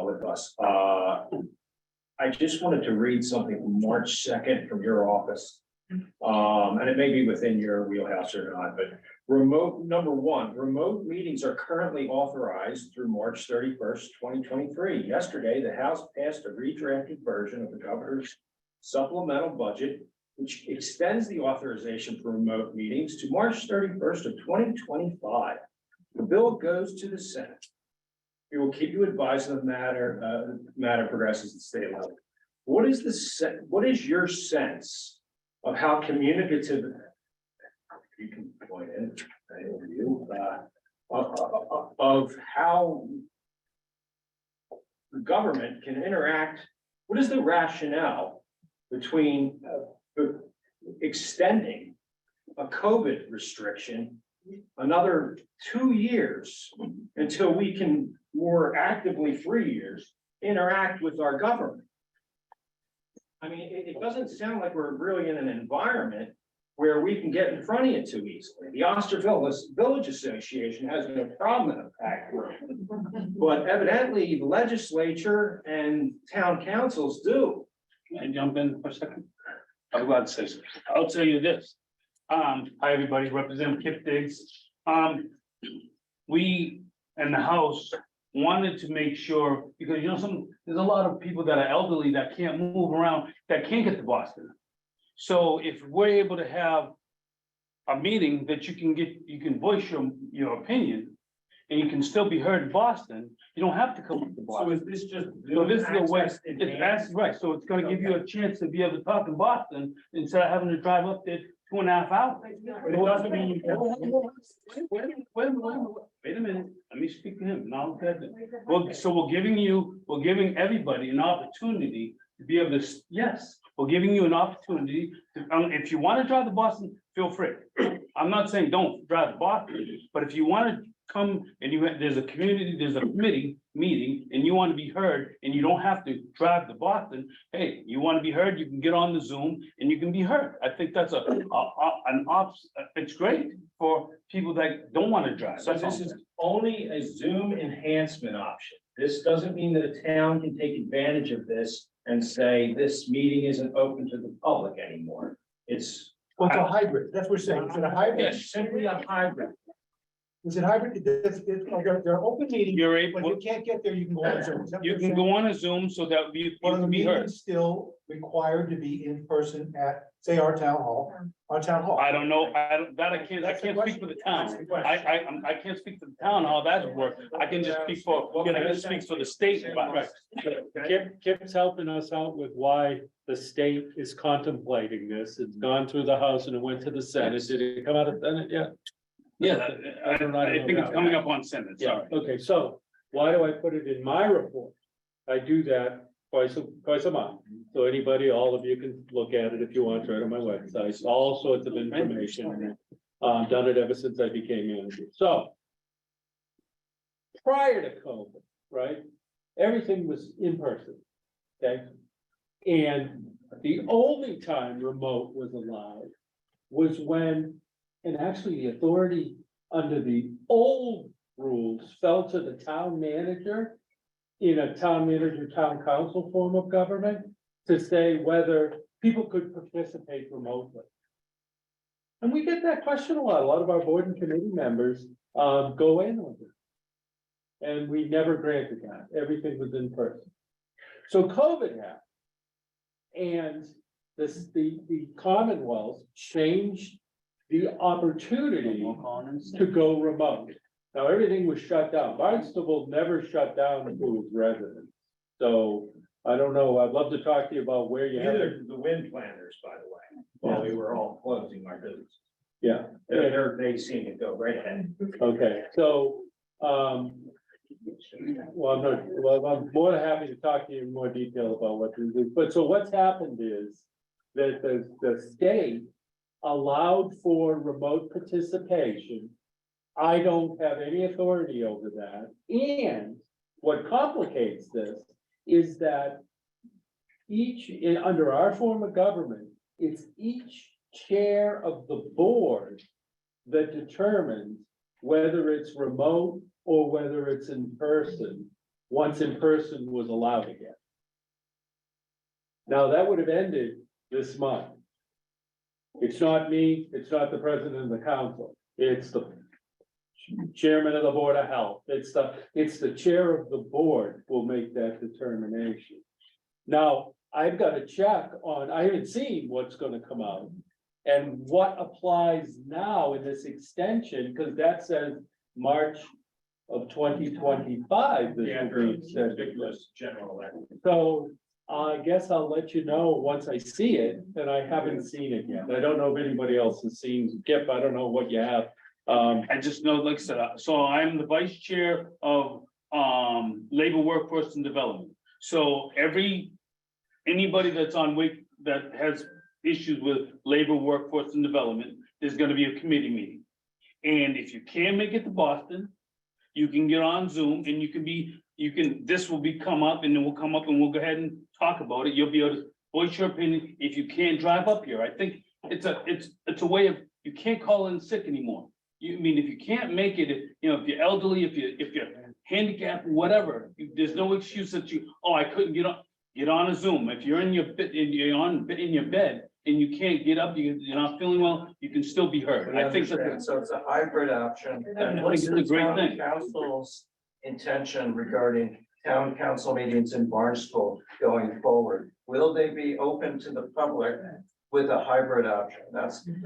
with us. I just wanted to read something from March 2nd from your office, and it may be within your wheelhouse or not. But number one, remote meetings are currently authorized through March 31st, 2023. Yesterday, the House passed a redrafted version of the governor's supplemental budget, which extends the authorization for remote meetings to March 31st of 2025. The bill goes to the Senate. We will keep you advised of the matter progresses at the state level. What is your sense of how communicative? You can point in of how the government can interact. What is the rationale between extending a COVID restriction another 2 years until we can more actively, 3 years, interact with our government. I mean, it doesn't sound like we're really in an environment where we can get in front of you too easily. The Osterville Village Association has no problem in a packed room. But evidently the legislature and town councils do. Can I jump in for a second? I'm glad to say so. I'll tell you this. Hi, everybody, Representative Kip Diggs. We and the House wanted to make sure, because there's a lot of people that are elderly that can't move around, that can't get to Boston. So if we're able to have a meeting that you can voice your opinion, and you can still be heard in Boston, you don't have to come to So Boston. is this just? So this is the way, access enhanced? right, so it's gonna give you a chance to be able to talk in Boston instead of having to drive up there 2.5 hours. But it doesn't mean you can- Wait a minute, let me speak to him, now, well, so we're giving everybody an opportunity to be able to, yes, we're giving you an opportunity to, if you wanna drive to Boston, feel free. I'm not saying don't drive to Boston, but if you wanna come and there's a committee meeting and you want to be heard and you don't have to drive to Boston, hey, you want to be heard, you can get on the Zoom and you can be heard. I think that's it's great for people that don't want to drive. So this is only a Zoom enhancement option. This doesn't mean that a town can take advantage of this and say this meeting isn't open to the public anymore. It's. Well, it's a hybrid, that's what we're saying, is it a hybrid? Yes, simply a hybrid. Is it hybrid? They're open meetings, You're but if able, you can't get there, you can go on Zoom. Is that what you you're can saying? go on a Zoom so that you One of the can be heard. meetings still required to be in person at, say, our town hall, I don't know, I can't That's the speak for the town. That's the question. I can't speak for the town, how that's worked. I can just speak for, I can speak for the state. Right. Kip's helping us out with why the state is contemplating this. It's gone through the House and it went to the Senate. Did it come out of Senate yet? Yeah, I think it's coming up on Senate, Yeah, sorry. okay, so why do I put it in my report? I do that twice a month. So anybody, all of you can look at it if you want, right on my website, all sorts of information. Done it ever since I became manager. So prior to COVID, right, everything was in person, okay? And the only time remote was allowed was when, and actually the authority under the old rules fell to the town manager in a town manager, town council form of government to say whether people could participate remotely. And we get that question a lot. A lot of our board and committee members go in on it. And we never granted that. Everything was in person. So COVID happened. And the Commonwealth changed the opportunity to go remote. Now, everything was shut down. Barnstable never shut down to its residents. So I don't know. I'd love to talk to you about where you have Neither uh, it. did the wind planners, by the way, while we were all closing our business. Yeah, They seem to go right ahead. okay, so, well, I'm more than happy to talk to you in more detail about what to do. But so what's happened is that the state allowed for remote participation. I don't have any authority over that. And what complicates this is that under our form of government, it's each chair of the board that determines whether it's remote or whether it's in person, once in person was allowed again. Now, that would have ended this month. It's not me, it's not the president of the council, it's the chairman of the Board of Health, it's the chair of the board will make that determination. Now, I've got to check on, I haven't seen what's gonna come out. And what applies now in this extension, because that says March of 2025. this Yeah, will for be extended. ridiculous general election. So I guess I'll let you know once I see it, and I haven't seen it yet. I don't know if anybody else has seen, Kip, I don't know what you have. I just know, like I said, so I'm the vice chair of labor, workforce and development. So anybody that's on WIC that has issues with labor, workforce and development, there's gonna be a committee meeting. And if you can't make it to Boston, you can get on Zoom and this will come up and then we'll come up and we'll go ahead and talk about it. You'll be able to voice your opinion if you can't drive up here. I think it's a way of, you can't call in sick anymore. You I mean, if you can't make it, if you're elderly, if you're handicapped, whatever, there's no excuse that I couldn't get on a Zoom. If you're in your bed and you can't get up, you're not feeling well, you can still be heard. I think that. So it's a hybrid option. I think it's a great thing. Council's intention regarding town council meetings in Barnstable going forward, will they be open to the public with a hybrid option?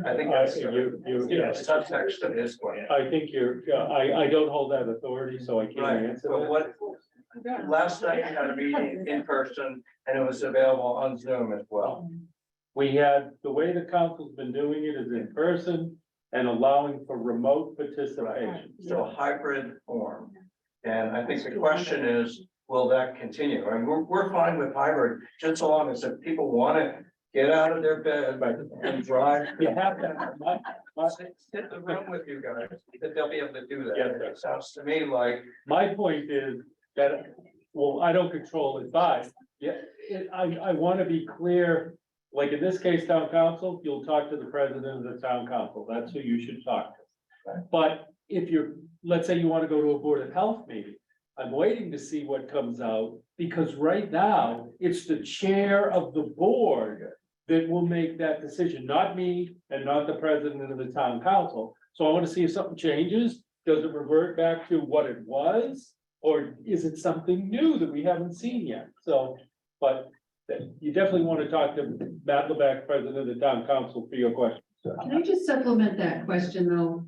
I think that's subtext of his question. I think I don't hold that authority, so I can't Right, answer but that. what, last night we had a meeting in person and it was available on Zoom as well. The way the council's been doing it is in person and allowing for remote participation. So a hybrid form. And I think the question is, will that continue? I mean, we're fine with hybrid, just so long as if people want to get out of their bed and drive. You have to, Sit the room with you guys, that they'll be able to do that. Yes, It sounds to me like, my point is that, well, I don't control it, but I want to be clear. Like in this case, town council, you'll talk to the president of the town council. That's who you should talk to. But if let's say you want to go to a board of health meeting, I'm waiting to see what comes out, because right now, it's the chair of the board that will make that decision, not me and not the president of the town council. So I want to see if something changes. Does it revert back to what it was? Or is it something new that we haven't seen yet? So, but you definitely want to talk to Matt Lebec, president of the town council, for your question. Can I just supplement that question, though?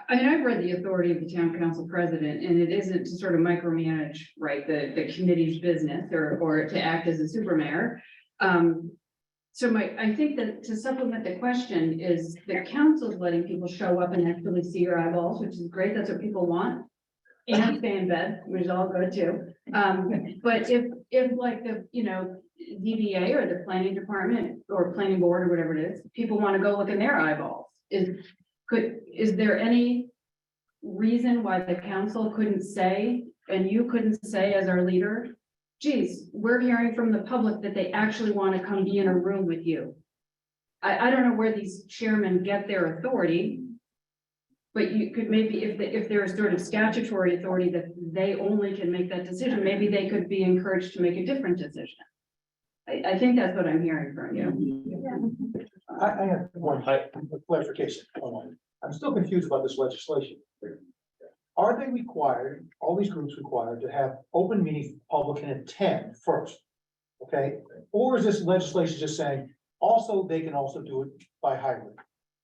I mean, I've read the authority of the town council president, and it isn't to sort of micromanage, right, the committee's business or to act as a super mayor. So I think that to supplement the question is the council's letting people show up and actually see your eyeballs, which is great. That's what people want. And stay in bed, which is all good too. But if like the, DBA or the planning department or planning board or whatever it is, people want to go look in their eyeballs, is there any reason why the council couldn't say, and you couldn't say as our leader, geez, we're hearing from the public that they actually want to come be in a room with you. I don't know where these chairmen get their authority. But you could maybe, if there's sort of statutory authority that they only can make that decision, maybe they could be encouraged to make a different decision. I think that's what I'm hearing from you. I have one clarification. I'm still confused about this legislation. Are they required, all these groups required to have open meetings, public can attend first? Okay, or is this legislation just saying, also, they can also do it by hybrid?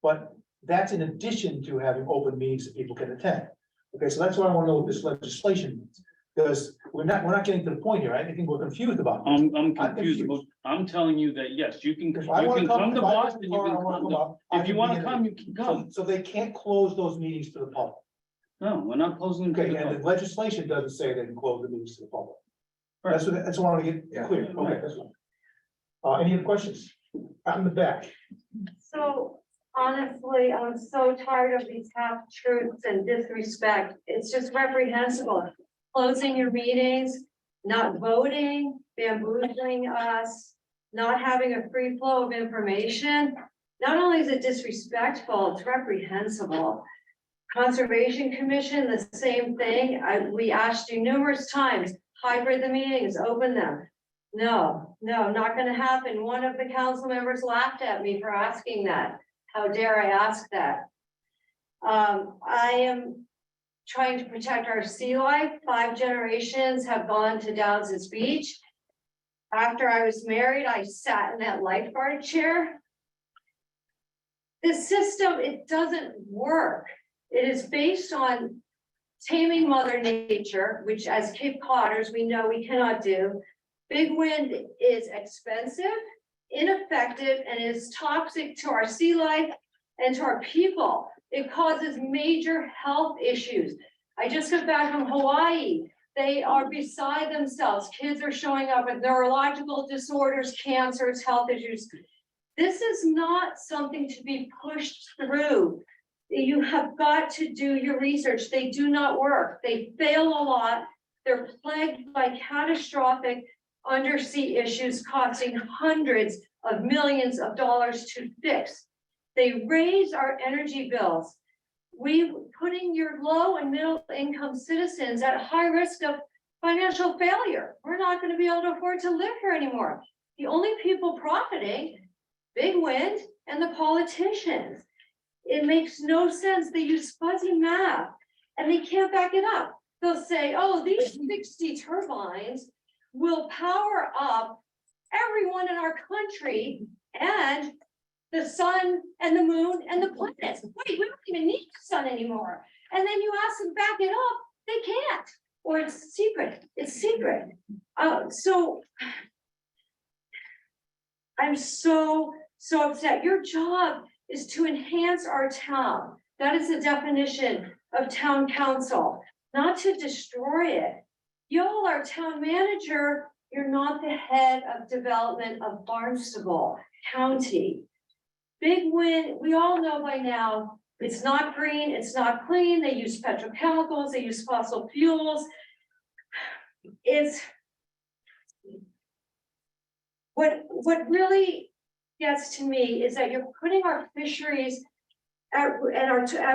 But that's in addition to having open meetings that people can attend. Okay, so that's why I want to know what this legislation means, because we're not getting to the point here. I think we're confused about this. I'm confused about, I'm telling you that, yes, you can If I wanna come to if I Boston, you wanna can come. up, I If you can wanna be in come, it. you can come. So they can't close those meetings to the public. No, we're not closing them to Okay, the and the public. legislation doesn't say they can close the meetings to the public. Right. That's what I want to get clear. Okay, that's fine. Any other questions? Out in the back. So honestly, I'm so tired of these half truths and disrespect. It's just reprehensible. Closing your meetings, not voting, bamboozling us, not having a free flow of information. Not only is it disrespectful, it's reprehensible. Conservation Commission, the same thing. We asked you numerous times, hybrid the meetings, open them. No, not gonna happen. One of the council members laughed at me for asking that. How dare I ask that? I am trying to protect our sea life. 5 generations have gone to Downs Beach. After I was married, I sat in that lifeguard chair. This system, it doesn't work. It is based on taming Mother Nature, which as Cape Codders, we know we cannot do. Big wind is expensive, ineffective, and is toxic to our sea life and to our people. It causes major health issues. I just got back from Hawaii. They are beside themselves. Kids are showing up with neurological disorders, cancers, health issues. This is not something to be pushed through. You have got to do your research. They do not work. They fail a lot. They're plagued by catastrophic undersea issues costing hundreds of millions of dollars to fix. They raise our energy bills. Putting your low and middle income citizens at high risk of financial failure. We're not going to be able to afford to live here anymore. The only people profiting, big wind and the politicians. It makes no sense. They use fuzzy math and they can't back it up. They'll say, oh, these 60 turbines will power up everyone in our country and the sun and the moon and the planets. Wait, we don't even need the sun anymore. And then you ask them to back it up, they can't. Or it's secret. It's secret. So I'm so upset. Your job is to enhance our town. That is the definition of town council, not to destroy it. Y'all are town manager. You're not the head of development of Barnstable County. Big win. We all know by now, it's not green, it's not clean. They use petrochemicals, they use fossil fuels. It's what really gets to me is that you're putting our fisheries at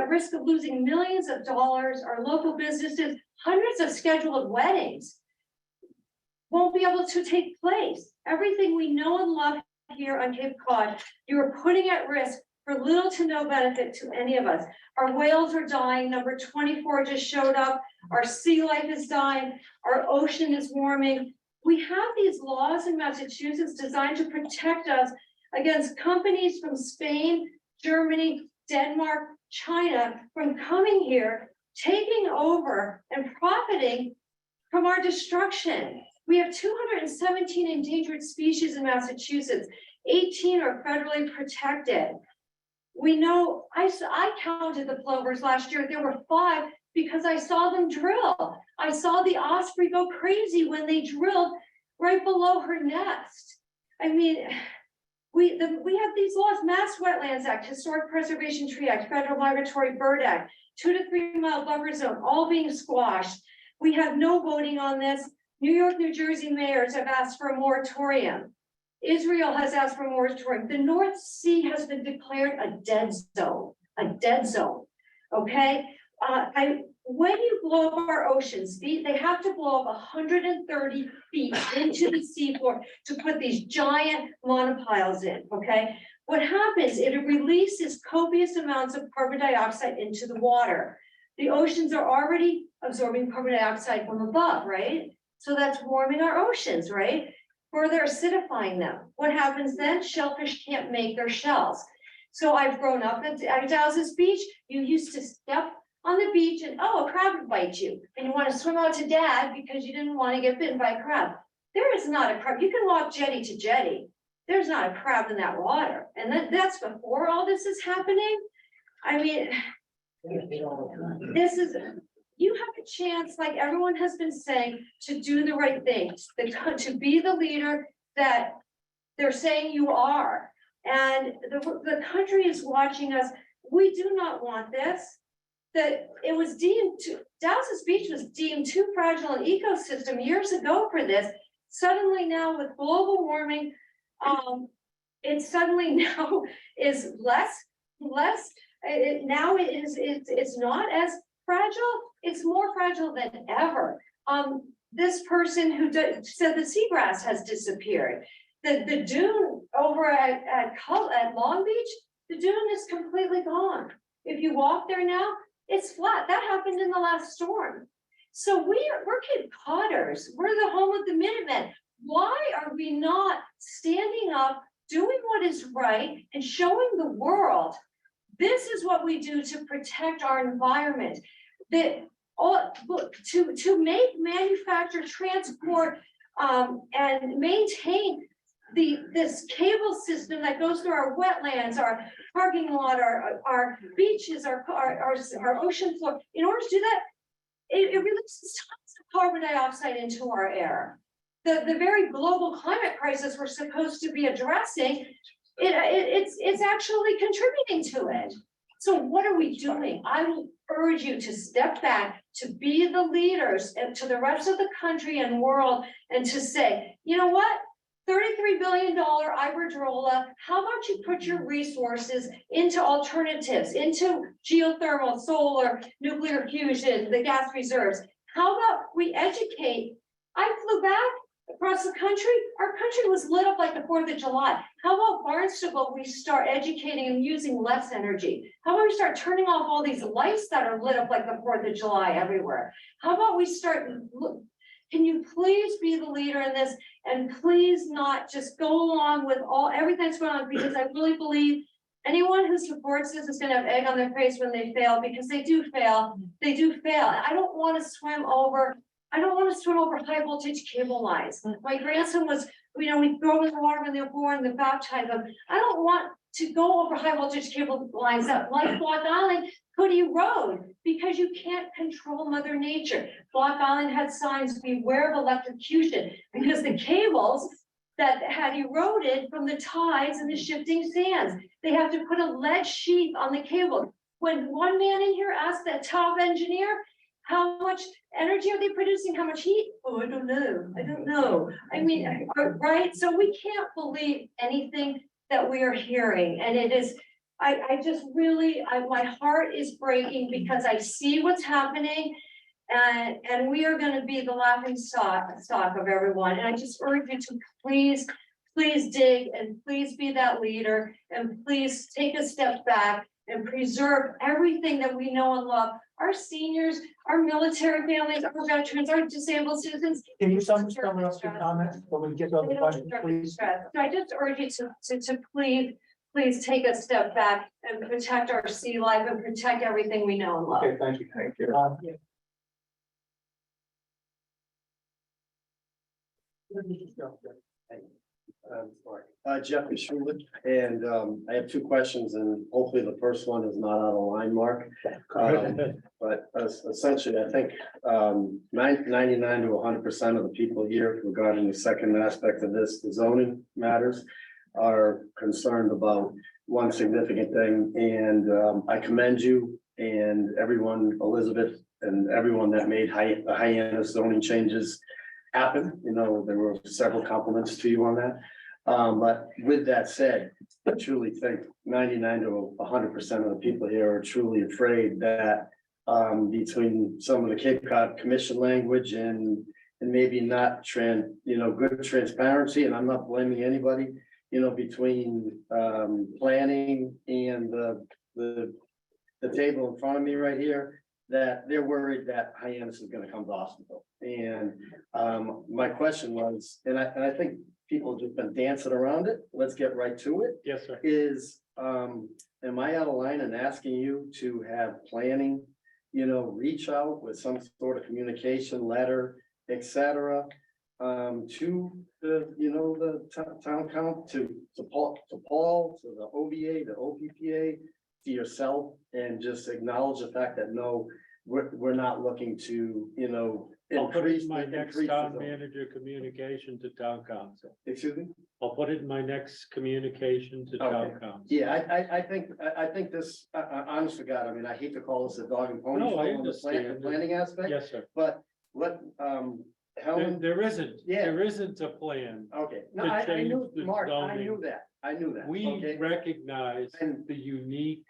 risk of losing millions of dollars. Our local businesses, hundreds of scheduled weddings won't be able to take place. Everything we know and love here on Cape Cod, you are putting at risk for little to no benefit to any of us. Our whales are dying. Number 24 just showed up. Our sea life is dying. Our ocean is warming. We have these laws in Massachusetts designed to protect us against companies from Spain, Germany, Denmark, China from coming here, taking over and profiting from our destruction. We have 217 endangered species in Massachusetts. 18 are federally protected. We know, I counted the plovers last year. There were 5 because I saw them drill. I saw the osprey go crazy when they drilled right below her nest. I mean, we have these laws: Mass Wetlands Act, Historic Preservation Tree Act, Federal Migratory Bird Act, 2 to 3 mile buffer zone, all being squashed. We have no voting on this. New York, New Jersey mayors have asked for a moratorium. Israel has asked for a moratorium. The North Sea has been declared a dead zone, okay? When you blow up our oceans, they have to blow up 130 feet into the seafloor to put these giant monopiles in, okay? What happens, it releases copious amounts of carbon dioxide into the water. The oceans are already absorbing carbon dioxide from above, right? So that's warming our oceans, right? Further acidifying them. What happens then? Shellfish can't make their shells. So I've grown up at Dowses Beach. You used to step on the beach and, oh, a crab would bite you. And you want to swim out to dad because you didn't want to get bitten by a crab. There is not a crab. You can walk jetty to jetty. There's not a crab in that water. And that's before all this is happening. I mean, this is, you have a chance, like everyone has been saying, to do the right thing, to be the leader that they're saying you are. And the country is watching us. We do not want this. That it was deemed to, Dowses Beach was deemed too fragile an ecosystem years ago for this. Suddenly now with global warming, it suddenly now is it's not as fragile. It's more fragile than ever. This person who said the seagrass has disappeared. The dune over at Long Beach, the dune is completely gone. If you walk there now, it's flat. That happened in the last storm. So we're Cape Codders. We're the home of the Minutemen. Why are we not standing up, doing what is right, and showing the world this is what we do to protect our environment? That to make, manufacture, transport, and maintain this cable system that goes through our wetlands, our parking lot, our beaches, our ocean floor. In order to do that, it releases tons of carbon dioxide into our air. The very global climate crisis we're supposed to be addressing, it's actually contributing to it. So what are we doing? I will urge you to step back, to be the leaders and to the rest of the country and world, and to say, you know what? $33 billion Iberdrola, how about you put your resources into alternatives, into geothermal, solar, nuclear fusion, the gas reserves? How about we educate? I flew back across the country. Our country was lit up like the 4th of July. How about Barnstable, we start educating and using less energy? How about we start turning off all these lights that are lit up like the 4th of July everywhere? How about we start, can you please be the leader in this, and please not just go along with everything that's going on, because I really believe anyone who supports this is gonna have egg on their face when they fail, because they do fail. They do fail. I don't want to swim over high voltage cable lines. My grandson was, we throw him in the water when they're born, they baptize them. I don't want to go over high voltage cable lines that, like Block Island, could erode, because you can't control Mother Nature. Block Island had signs, beware of electrocution, because the cables that had eroded from the tides and the shifting sands. They have to put a lead sheath on the cable. When one man in here asked that top engineer, how much energy are they producing? How much heat? Oh, I don't know. I mean, right? So we can't believe anything that we are hearing. And it is, I just really, my heart is breaking, because I see what's happening. And we are going to be the laughing stock of everyone. And I just urge you to please dig, and please be that leader, and please take a step back and preserve everything that we know and love. Our seniors, our military families, our veterans, our disabled citizens. Can you sum up your comments when we get to the question, please? So I just urge you to please take a step back and protect our sea life and protect everything we know and love. Okay, thank you. Thank you. Jeffrey Schulich, and I have two questions, and hopefully the first one is not out of line, Mark. But essentially, I think 99 to 100% of the people here regarding the second aspect of this, the zoning matters, are concerned about one significant thing, and I commend you and everyone, Elizabeth, and everyone that made the Hyannis zoning changes happen. There were several compliments to you on that. But with that said, I truly think 99 to 100% of the people here are truly afraid that between some of the Cape Cod Commission language and maybe not good transparency, and I'm not blaming anybody, between planning and the table in front of me right here, that they're worried that Hyannis is gonna come to Osterville. And my question was, and I think people have just been dancing around it, let's get right to it. Yes, sir. Is, am I out of line in asking you to have planning, reach out with some sort of communication letter, et cetera, to the town council, to Paul, to the OVA, the OPPA, to yourself, and just acknowledge the fact that no, we're not looking to, I'll put it in my increase next the town zone. manager communication to town council. Excuse me? I'll put it in my next communication to town Okay. council. Yeah, I think this, honest to God, I mean, I hate to call this a dog and pony No, show I on the understand. planning aspect, Yes, sir. but Helen, There isn't, Yeah. there isn't a plan. okay, no, to I change knew, the Mark, I zoning. knew that, We okay? recognize And- the unique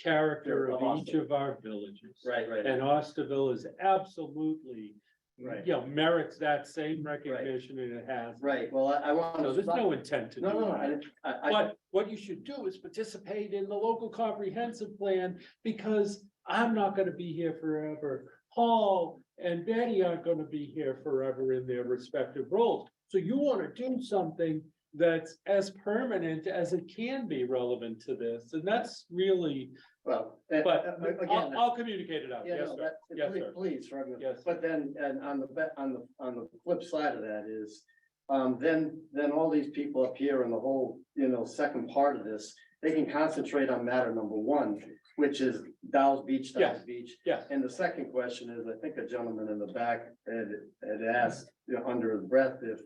character of each of our villages. Right. And Osterville is absolutely, Right. merits that same recognition, and it has. Right, well, I want So to. there's no intent to do No, I that. didn't, I, But what you should do is participate in the local comprehensive plan, because I'm not gonna be here forever. Paul and Betty aren't gonna be here forever in their respective roles. So you wanna do something that's as permanent as it can be relevant to this, and that's really, well, but again. I'll communicate it out. Yeah, Yes, no, sir. Yes, please, sir. please, for everyone. Yes. But then, and on the flip side of that is, then all these people up here and the whole, second part of this, they can concentrate on matter number one, which is Dow's Beach, Yes. Beach. Yes. And the second question is, I think a gentleman in the back had asked, under his breath, if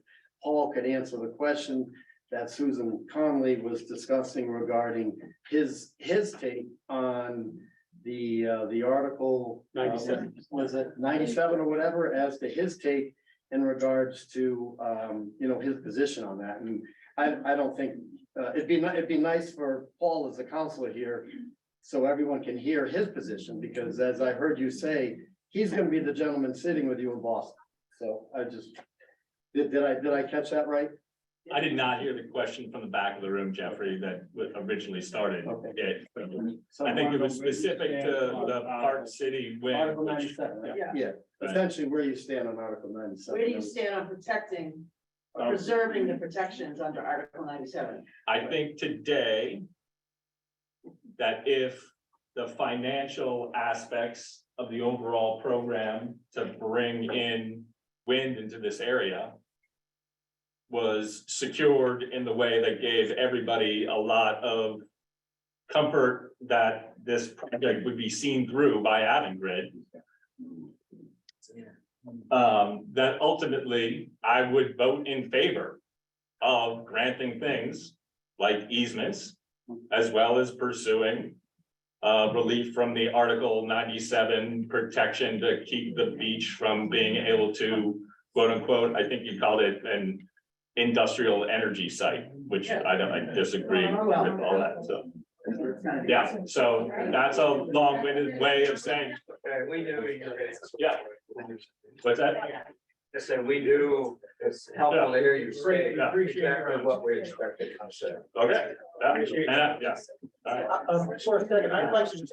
Paul could answer the question that Susan Conley was discussing regarding his take on the article. 97. Was it 97 or whatever, as to his take in regards to, his position on that. And I don't think, it'd be nice for Paul as a counselor here, so everyone can hear his position, because as I heard you say, he's gonna be the gentleman sitting with you in Boston. So I just, did I catch that right? I did not hear the question from the back of the room, Jeffrey, that originally started Okay. it. I think it was specific to the Park City win. Article which- 97, right? yeah. Yeah, essentially where you stand on Article 97. Where do you stand on protecting, or preserving the protections under Article 97? I think today that if the financial aspects of the overall program to bring in wind into this area was secured in the way that gave everybody a lot of comfort that this project would be seen through by Avangrid. That ultimately I would vote in favor of granting things like easements, as well as pursuing relief from the Article 97 protection to keep the beach from being able to, quote unquote, I think you called it an industrial energy site, which I disagree with all that, so. Yeah, so that's a long-winded way of saying, We do. yeah. What's that? I said, we do, it's helpful to hear you say Yeah. exactly what we expected to say. Okay. Yeah. All right. For a second, I'd like to.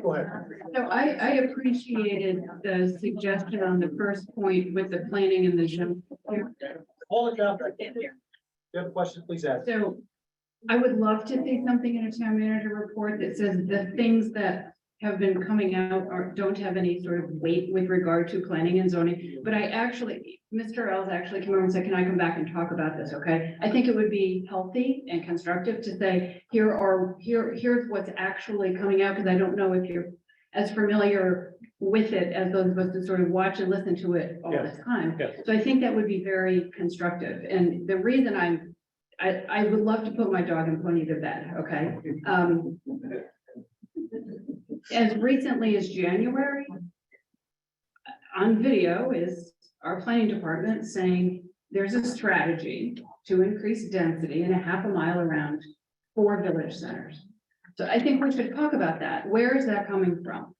Go ahead. So I appreciated the suggestion on the first point with the planning and the zone. Hold it down. If you have a question, please ask. So I would love to see something in a town manager report that says the things that have been coming out or don't have any sort of weight with regard to planning and zoning. But Mr. Ells actually came over and said, can I come back and talk about this? Okay. I think it would be healthy and constructive to say, here's what's actually coming out, because I don't know if you're as familiar with it as those of us that sort of watch and listen to it all the time. Yes. So I think that would be very constructive. And the reason I would love to put my dog and pony to bed, okay? As recently as January, on video is our planning department saying there's a strategy to increase density in a half a mile around 4 village centers. So I think we should talk about that. Where is that coming from?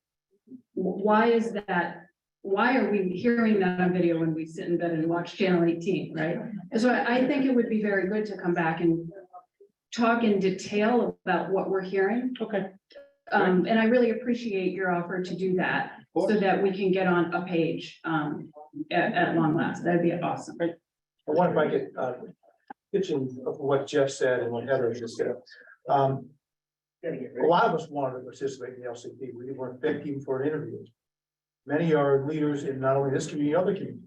Why is that? Why are we hearing that on video when we sit in bed and watch Channel 18, right? And so I think it would be very good to come back and talk in detail about what we're hearing. Okay. And I really appreciate your offer to do that so that we can get on a page at long last. That'd be awesome. I wonder if I could pitching of what Jeff said and what Heather just said. A lot of us wanted to participate in the LCP. We weren't thinking for an interview. Many are leaders in not only this community, other communities.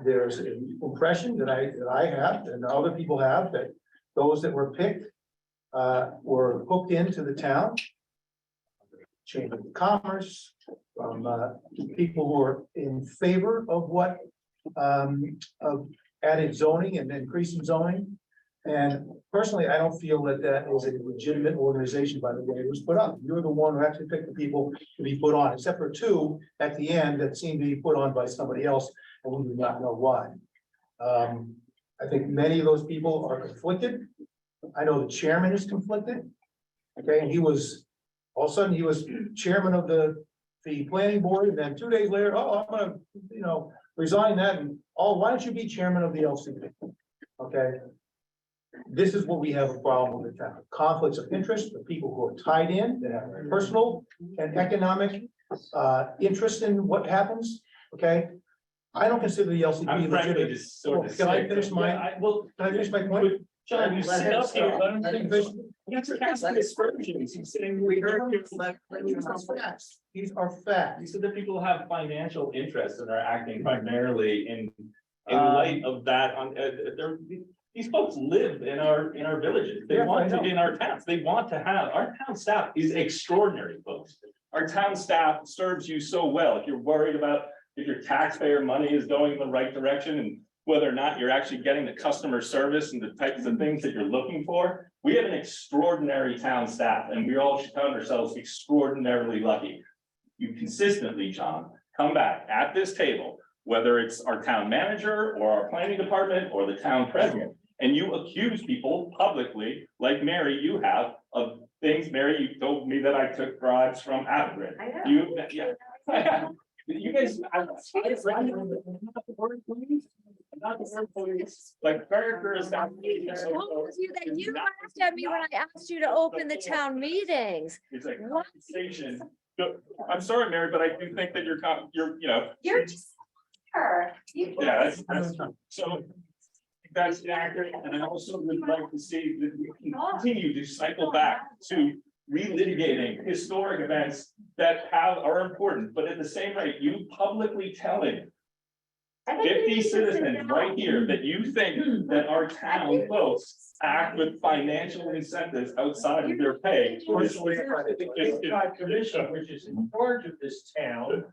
There's an impression that I have and other people have that those that were picked were hooked into the town. Chamber of Commerce, from people who are in favor of what of added zoning and increasing zoning. And personally, I don't feel that that is a legitimate organization by the way it was put up. You're the one who actually picked the people to be put on, except for 2 at the end that seemed to be put on by somebody else, and we do not know why. I think many of those people are conflicted. I know the chairman is conflicted. Okay, and he was, all of a sudden, he was chairman of the planning board, and then 2 days later, oh, I'm gonna, resign that, and why don't you be chairman of the LCP? Okay. This is what we have a problem with the town, conflicts of interest, the people who are tied in, that have personal and economic interest in what happens, okay? I don't consider the LCP I'm frankly legitimate. just sort of. Can I sick finish of- my- Yeah, well, Can I finish my point? John, you sit up here, let him finish. These He's casting aspersions. He's saying, we heard you. facts. These are facts. These are the people who have financial interests and are acting primarily in light of that these folks live in our villages. They Yeah, want I to, know. in our towns, they want to have, our town staff is extraordinary, folks. Our town staff serves you so well. If you're worried about if your taxpayer money is going in the right direction and whether or not you're actually getting the customer service and the types of things that you're looking for. We have an extraordinary town staff, and we all should count ourselves extraordinarily lucky. You consistently, John, come back at this table, whether it's our town manager or our planning department or the town president, and you accuse people publicly, like Mary, you have, of things. Mary, you told me that I took bribes from Avangrid. You, yeah. You guys, like characters. I told you that you laughed at me when I asked you to open the town meetings. It's like What? conversation. No, I'm sorry, Mary, but I do think that you're, you know. You're just her. Yeah, that's, so that's inaccurate, and I also would like to see that we can continue to cycle back to relitigating historic events that are important, but at the same rate, you publicly telling 50 citizens right here that you think that our town folks act with financial incentives outside of their pay. The Cape Cod Commission, which is in charge of this town,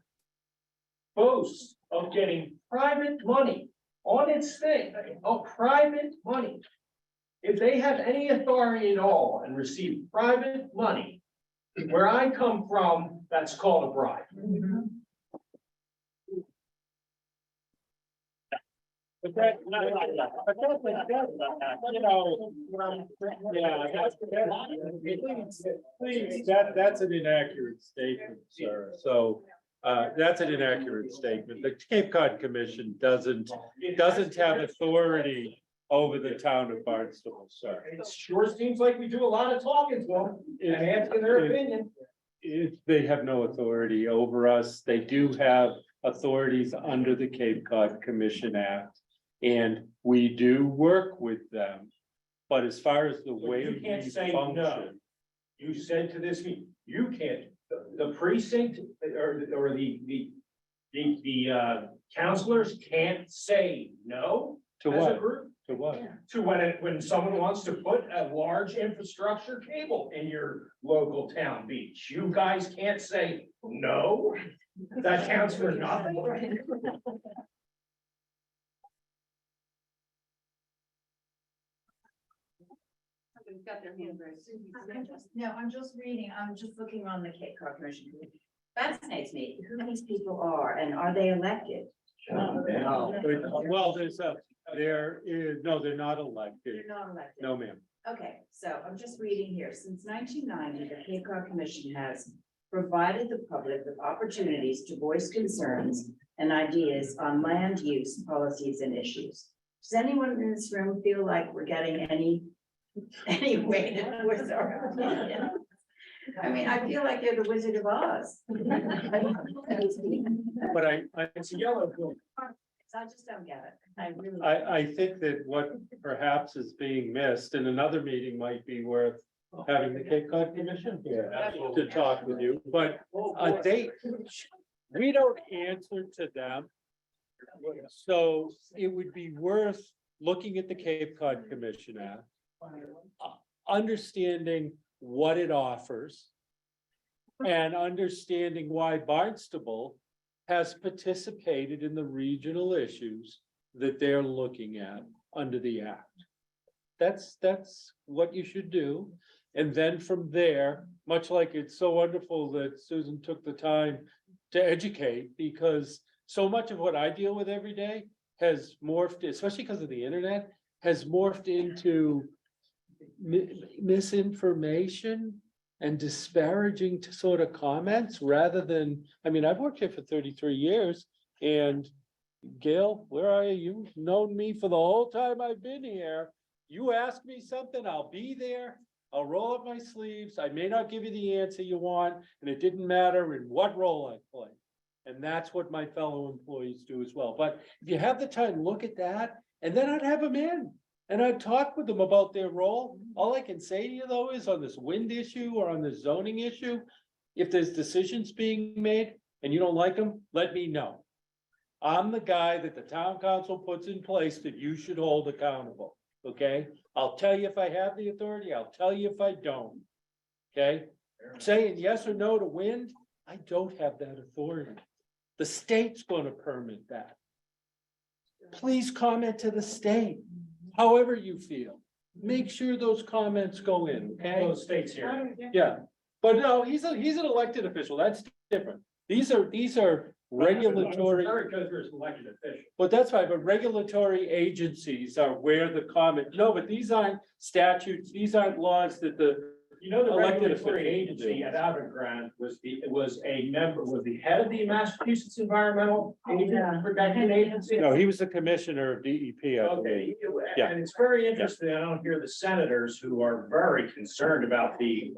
boasts of getting private money on its thing, private money. If they have any authority at all and receive private money, where I come from, that's called a bribe. But that, you know, yeah, that's an inaccurate statement, sir. So, that's an inaccurate statement. The Cape Cod Commission doesn't have authority over the town of Barnstable, sir. It sure seems like we do a lot of talking to them and asking their opinion. They have no authority over us. They do have authorities under the Cape Cod Commission Act. And we do work with them. But as far as the way You can't we say no. function, You said to this meeting, you can't, the precinct or the counselors can't say no to as a what? group. To what? To when someone wants to put a large infrastructure cable in your local town beach, you guys can't say no. That counts for nothing. Somebody's got their hand raised. I'm just reading, I'm just looking on the Cape Cod Commission. Fascinates me who these people are and are they elected? Well, they're not elected. They're not elected. No, ma'am. Okay, so I'm just reading here. Since 1990, the Cape Cod Commission has provided the public with opportunities to voice concerns and ideas on land use policies and issues. Does anyone in this room feel like we're getting any way to voice our opinion? I mean, I feel like they're the Wizard of Oz. But It's a yellow book. I just don't get it. I really. I think that what perhaps is being missed in another meeting might be worth having the Cape Cod Commission here to talk with you, but we don't answer to them. So it would be worth looking at the Cape Cod Commission Act, understanding what it offers, and understanding why Barnstable has participated in the regional issues that they're looking at under the act. That's what you should do. And then from there, much like it's so wonderful that Susan took the time to educate, because so much of what I deal with every day has morphed, especially because of the internet, has morphed into misinformation and disparaging sort of comments rather than, I mean, I've worked here for 33 years and Gail, where are you? You've known me for the whole time I've been here. You ask me something, I'll be there. I'll roll up my sleeves. I may not give you the answer you want, and it didn't matter in what role I play. And that's what my fellow employees do as well. But if you have the time, look at that, and then I'd have them in. And I'd talk with them about their role. All I can say to you though is on this wind issue or on the zoning issue, if there's decisions being made and you don't like them, let me know. I'm the guy that the town council puts in place that you should hold accountable, okay? I'll tell you if I have the authority, I'll tell you if I don't, okay? Saying yes or no to wind, I don't have that authority. The state's gonna permit that. please comment to the state, however you feel. Make sure those comments go in, okay? Those states here. Yeah, but no, he's an elected official, that's different. These are regulatory, Because there's elected official. but that's fine, but regulatory agencies are where the comment, no, but these aren't statutes, these aren't laws that the. You know, the Elected regulatory officials agency do. at Avignon was the head of the Massachusetts Environmental Protection Agency. No, he was the commissioner of DEP, I believe. Okay, Yeah. and it's very interesting, I don't hear the senators who are very concerned about the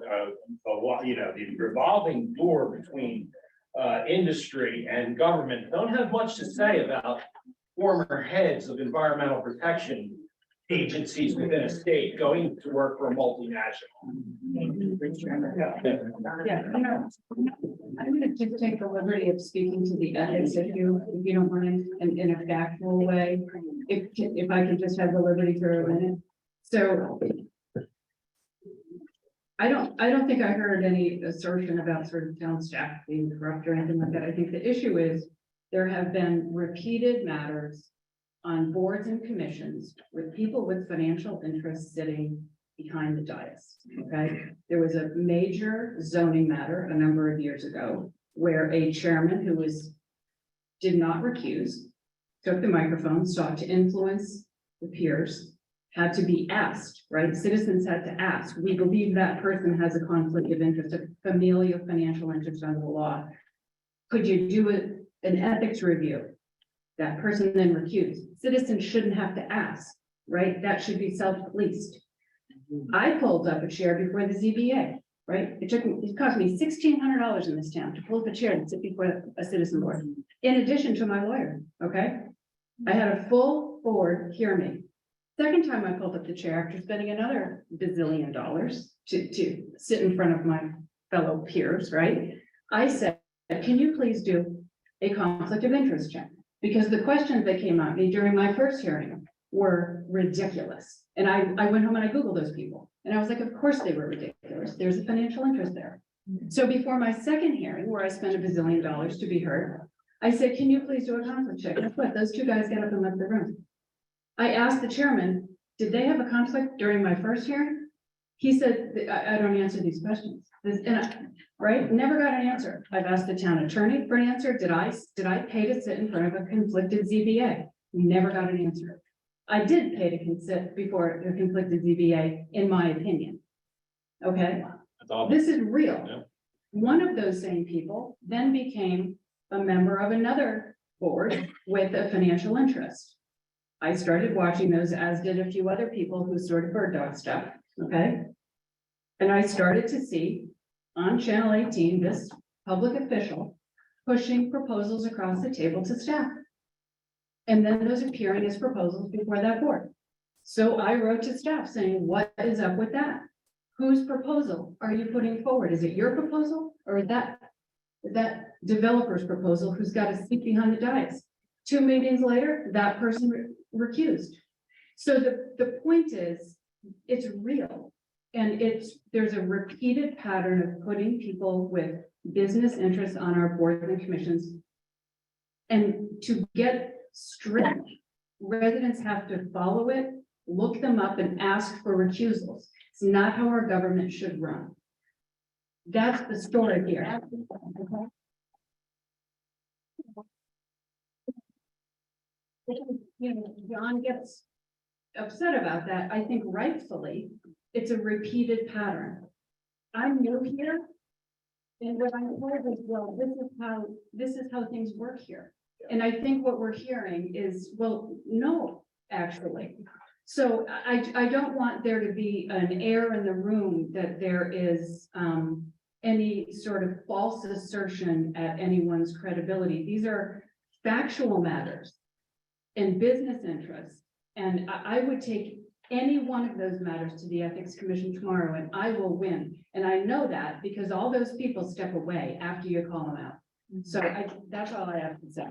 revolving door between industry and government, don't have much to say about former heads of environmental protection agencies within a state going to work for a multinational. Yeah, I'm gonna just take the liberty of speaking to the ethics if you don't mind, in a factual way. If I could just have the liberty for a minute. So I don't think I heard any assertion about sort of town staff being corrupt or anything like that. I think the issue is there have been repeated matters on boards and commissions with people with financial interests sitting behind the dais, okay? There was a major zoning matter a number of years ago where a chairman who did not recuse, took the microphone, sought to influence the peers, had to be asked, right? Citizens had to ask, we believe that person has a conflict of interest, a familial financial interest under the law. Could you do an ethics review? That person then recused. Citizens shouldn't have to ask, right? That should be self-policed. I pulled up a chair before the ZBA, right? It cost me $1,600 in this town to pull up a chair and sit before a citizen board, in addition to my lawyer, okay? I had a full board hear me. Second time I pulled up the chair after spending another bazillion dollars to sit in front of my fellow peers, right? I said, can you please do a conflict of interest check? Because the questions that came at me during my first hearing were ridiculous. And I went home and I Googled those people. And I was like, of course they were ridiculous. There's a financial interest there. So before my second hearing, where I spent $1 bazillion to be heard, I said, can you please do a conflict check? Guess what? Those two guys got up and left the room. I asked the chairman, did they have a conflict during my first hearing? He said, I don't answer these questions. Right? Never got an answer. I've asked the town attorney for an answer. Did I pay to sit in front of a conflicted ZBA? Never got an answer. I did pay to sit before a conflicted ZBA, in my opinion. Okay, this is real. Yeah. One of those same people then became a member of another board with a financial interest. I started watching those, as did a few other people who sort of bird dog stuff, okay? And I started to see on Channel 18, this public official pushing proposals across the table to staff. And then those appearing as proposals before that board. So I wrote to staff saying, what is up with that? Whose proposal are you putting forward? Is it your proposal or is that developer's proposal who's got a seat behind the dais? 2 meetings later, that person recused. So the point is, it's real. And there's a repeated pattern of putting people with business interests on our boards and commissions. And to get strict, residents have to follow it, look them up and ask for recusals. It's not how our government should run. That's the story here. You know, John gets upset about that. I think rightfully, it's a repeated pattern. I'm new here. And what I'm told is, well, this is how things work here. And I think what we're hearing is, well, no, actually. So I don't want there to be an air in the room that there is any sort of false assertion at anyone's credibility. These are factual matters and business interests. And I would take any one of those matters to the Ethics Commission tomorrow and I will win. And I know that because all those people step away after you call them out. So that's all I have to say.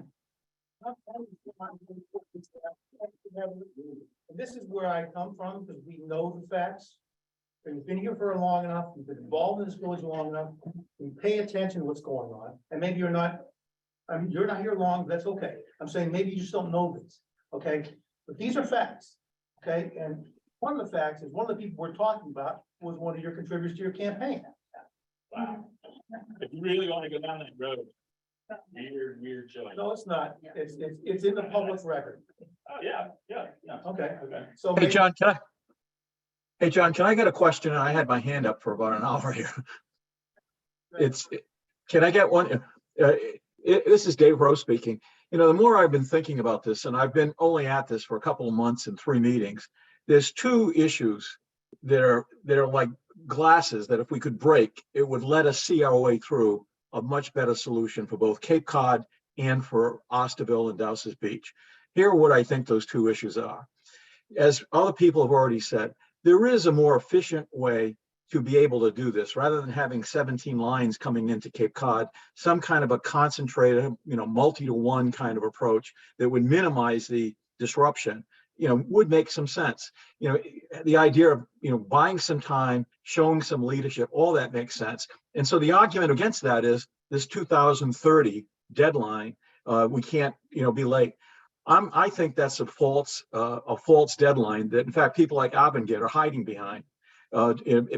This is where I come from, because we know the facts. We've been here for long enough, we've been involved in this village long enough, we pay attention to what's going on, and maybe you're not here long, that's okay. I'm saying maybe you just don't know this. okay? But these are facts, okay? And one of the facts is one of the people we're talking about was one of your contributors to your campaign. Wow. If you really want to go down that road, weird choice. No, it's not. It's in the public record. Oh, yeah. Okay, Okay. so. Hey, maybe- John, can I get a question? I had my hand up for about an hour here. Can I get one? This is Dave Rowe speaking. You know, the more I've been thinking about this, and I've been only at this for a couple of months and 3 meetings, there's 2 issues that are like glasses that if we could break, it would let us see our way through a much better solution for both Cape Cod and for Osterville and Dowses Beach. Here are what I think those 2 issues are. As other people have already said, there is a more efficient way to be able to do this rather than having 17 lines coming into Cape Cod, some kind of a concentrated, multi-to-one kind of approach that would minimize the disruption, would make some sense. The idea of, buying some time, showing some leadership, all that makes sense. And so the argument against that is this 2030 deadline, we can't, be late. I think that's a false deadline that in fact, people like Abengate are hiding behind.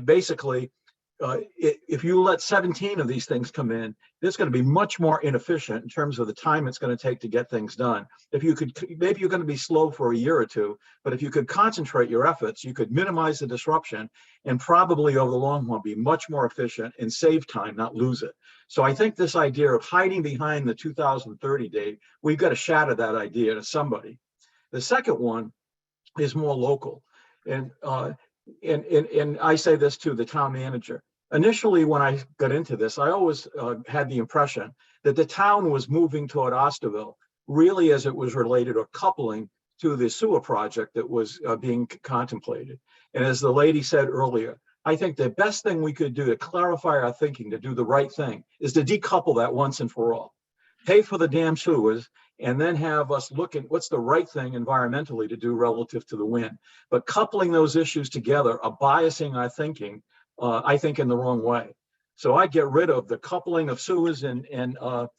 Basically, if you let 17 of these things come in, it's going to be much more inefficient in terms of the time it's going to take to get things done. If you could, maybe you're going to be slow for a year or 2, but if you could concentrate your efforts, you could minimize the disruption and probably over the long run be much more efficient and save time, not lose it. So I think this idea of hiding behind the 2030 date, we've got to shatter that idea to somebody. The second one is more local. And I say this to the town manager. Initially, when I got into this, I always had the impression that the town was moving toward Osterville, really as it was related or coupling to the sewer project that was being contemplated. And as the lady said earlier, I think the best thing we could do to clarify our thinking, to do the right thing, is to decouple that once and for all. Pay for the damn sewers, and then have us look at what's the right thing environmentally to do relative to the wind. But coupling those issues together are biasing our thinking, I think, in the wrong way. So I get rid of the coupling of sewers and the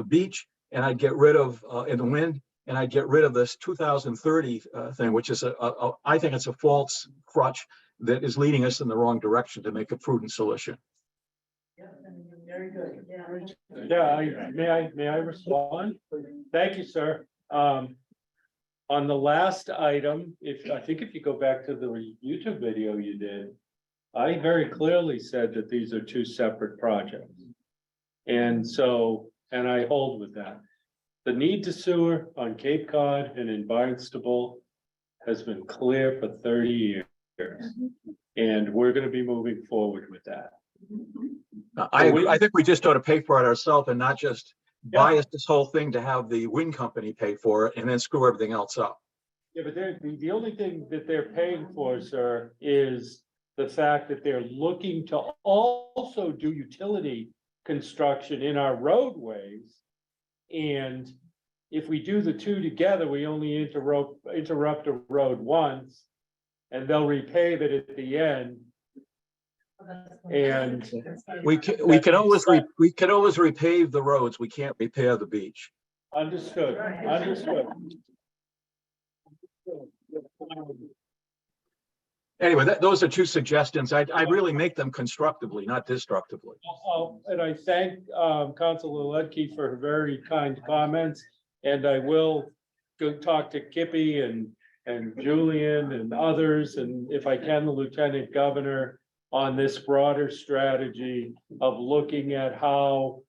beach, and I'd get rid of in the wind, and I'd get rid of this 2030 thing, which is I think it's a false crutch that is leading us in the wrong direction to make a prudent solution. Very good. Yeah, may I respond? Thank you, sir. On the last item, I think if you go back to the YouTube video you did, I very clearly said that these are 2 separate projects. And I hold with that. The need to sewer on Cape Cod and in Barnstable has been clear for 30 years. And we're going to be moving forward with that. I think we just ought to pay for it ourselves and not just bias this whole thing to have the wind company pay for it and then screw everything else up. Yeah, but the only thing that they're paying for, sir, is the fact that they're looking to also do utility construction in our roadways. And if we do the 2 together, we only interrupt a road once, and they'll repave it at the end. And we can always repave the roads. We can't repair the beach. Understood. Anyway, those are 2 suggestions. I really make them constructively, not destructively. And I thank Councilor Ledke for her very kind comments. And I will go talk to Kippy and Julian and others, and if I can, the Lieutenant Governor, on this broader strategy of looking at how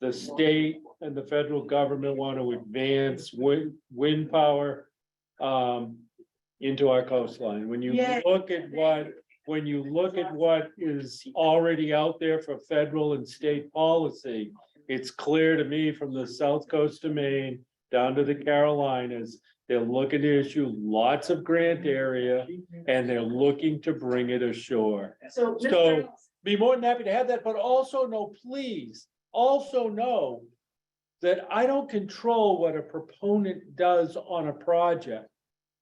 the state and the federal government want to advance wind power into our coastline. When you look at what is already out there for federal and state policy, it's clear to me from the south coast of Maine down to the Carolinas, they're looking to issue lots of grant area and they're looking to bring it ashore. So be more than happy to have that, but also please also know that I don't control what a proponent does on a project.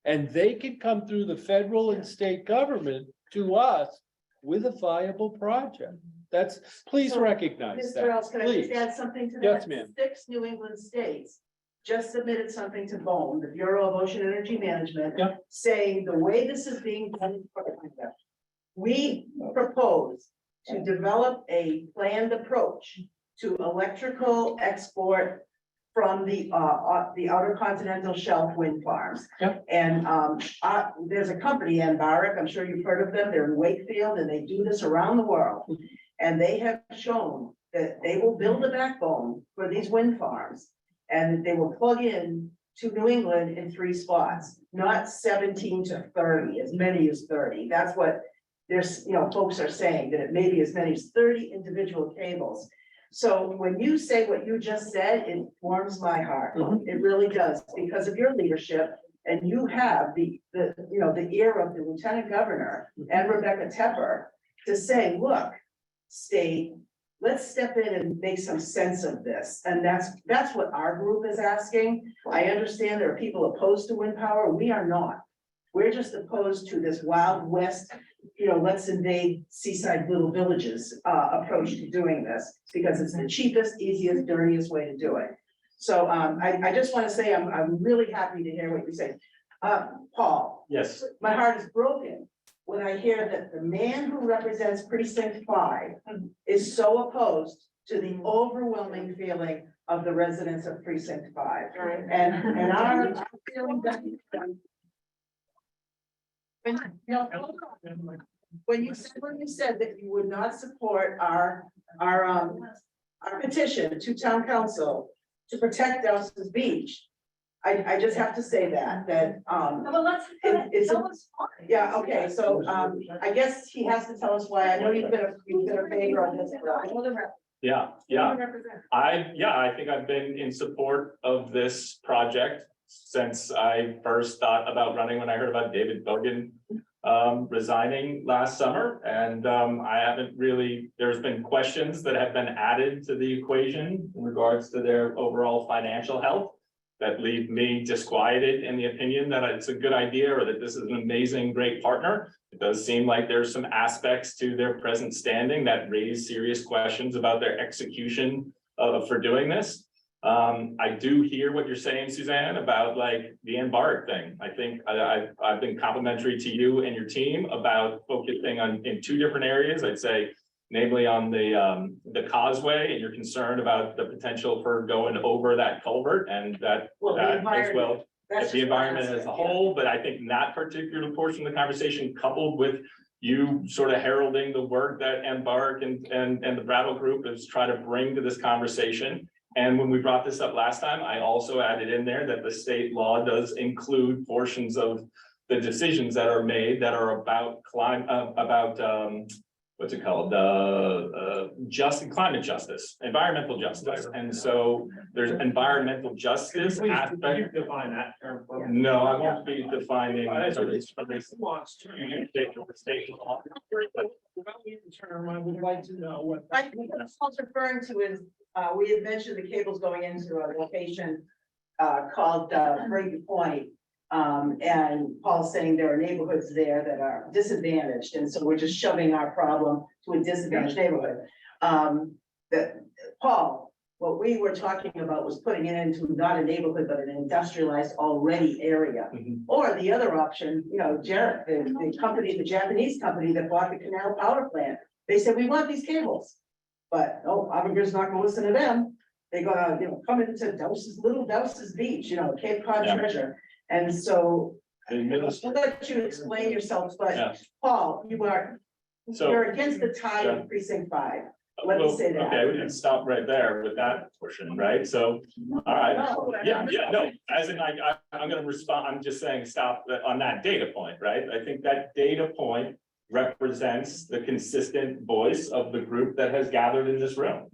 And they can come through the federal and state government to us with a viable project. Please recognize that. Mr. Ells, can I just Please. add something to that? Yes, ma'am. 6 New England states just submitted something to BOEM, the Bureau of Ocean Energy Management. Yeah. Saying the way this is being done. We propose to develop a planned approach to electrical export from the outer continental shelf wind farms. Yep. And, there's a company, Embark, I'm sure you've heard of them, they're in Wakefield, and they do this around the world. And they have shown that they will build a backbone for these wind farms, and they will plug in to New England in 3 spots, not 17 to 30, as many as 30. That's what there's, folks are saying, that it may be as many as 30 individual cables. So when you say what you just said, it warms my heart. It really does, because of your leadership. And you have the ear of the lieutenant governor and Rebecca Tepper to say, look, state, let's step in and make some sense of this. And that's what our group is asking. I understand there are people opposed to wind power. We are not. We're just opposed to this Wild West, let's invade seaside little villages approach to doing this, because it's the cheapest, easiest, dirtiest way to do it. So I just want to say I'm really happy to hear what you say. Paul, Yes. my heart is broken when I hear that the man who represents precinct 5 is so opposed to the overwhelming feeling of the residents of precinct 5. And our feeling that. When you said that you would not support our petition to town council to protect Ells Beach, I just have to say that. Well, let's, it's tell us why. Yeah, okay, so I guess he has to tell us why. I know you've been a favor on this. Yeah, I think I've been in support of this project since I first thought about running, when I heard about David Bogan resigning last summer. And I haven't really, there's been questions that have been added to the equation in regards to their overall financial health that leave me disquieted in the opinion that it's a good idea, or that this is an amazing, great partner. It does seem like there's some aspects to their present standing that raise serious questions about their execution for doing this. I do hear what you're saying, Suzanne, about like the Embark thing. I think I've been complimentary to you and your team about focusing on in 2 different areas. I'd say, namely on the causeway, and you're concerned about the potential for going over that culvert, and that as well as the environment as a whole. But I think that particular portion of the conversation, coupled with you sort of heralding the work that Embark and the Brattle Group is trying to bring to this conversation. And when we brought this up last time, I also added in there that the state law does include portions of the decisions that are made that are about what's it called? Climate justice, environmental justice. And so there's environmental justice aspect. Define that term. No, I won't be defining. Wants to. Term, I would like to know what. I think what Paul's referring to is, we had mentioned the cables going into a location called Brady Point. And Paul's saying there are neighborhoods there that are disadvantaged, and so we're just shoving our problem to a disadvantaged neighborhood. Paul, what we were talking about was putting it into not a neighborhood, but an industrialized already area. Or the other option, Jarrett, the Japanese company that bought the Canal Power Plant, they said, we want these cables. But no, Avangard's not gonna listen to them. They're gonna, come into little Dowses Beach, Cape Cod treasure. And so I'll let you explain yourself, but Paul, you're against the tide of precinct 5. Let me say that. Okay, we can stop right there with that portion, right? So, all right, no, as in I'm gonna respond, I'm just saying stop on that data point, right? I think that data point represents the consistent voice of the group that has gathered in this room.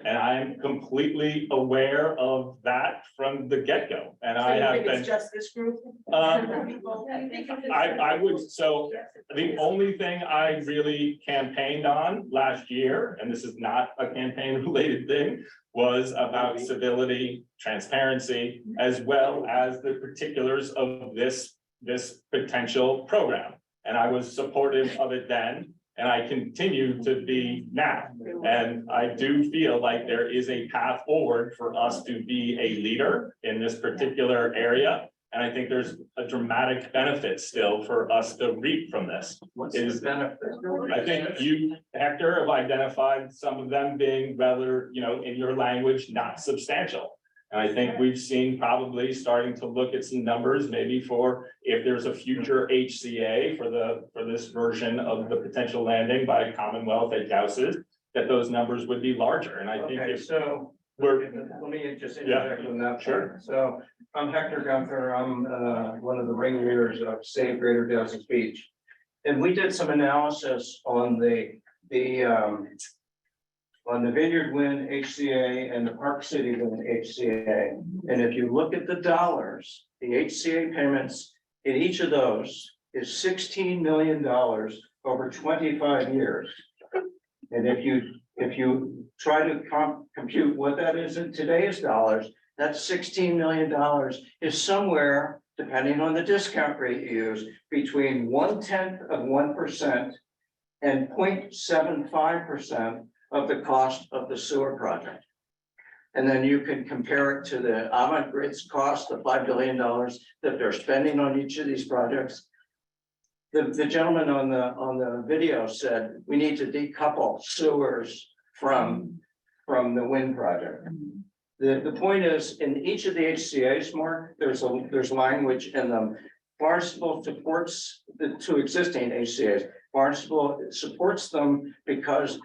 And I am completely aware of that from the get-go, and I have been. It's just this group? I would, so the only thing I really campaigned on last year, and this is not a campaign related thing, was about civility, transparency, as well as the particulars of this potential program. And I was supportive of it then. and I continue to be now. And I do feel like there is a path forward for us to be a leader in this particular area. And I think there's a dramatic benefit still for us to reap from this. What's the benefit? I think you, Hector, have identified some of them being rather, in your language, not substantial. And I think we've seen probably starting to look at some numbers, maybe for if there's a future HCA for this version of the potential landing by Commonwealth at Gauss's, that those numbers would be larger. And I think Okay, if so we're, let me just interject on that. Sure. So I'm Hector Gunther. I'm one of the ringleaders of Save Greater Dowsett Beach. And we did some analysis on the Vineyard Wind HCA and the Park City Wind HCA. And if you look at the dollars, the HCA payments in each of those is $16 million over 25 years. And if you try to compute what that is in today's dollars, that $16 million is somewhere, depending on the discount rate you use, between 0.1% and 0.75% of the cost of the sewer project. And then you can compare it to the Avangrid's cost, the $5 billion that they're spending on each of these projects. The gentleman on the video said, we need to decouple sewers from the wind project. The point is, in each of the HCA's, Mark, there's language in them. Barnstable supports the two existing HCA's. Barnstable supports them because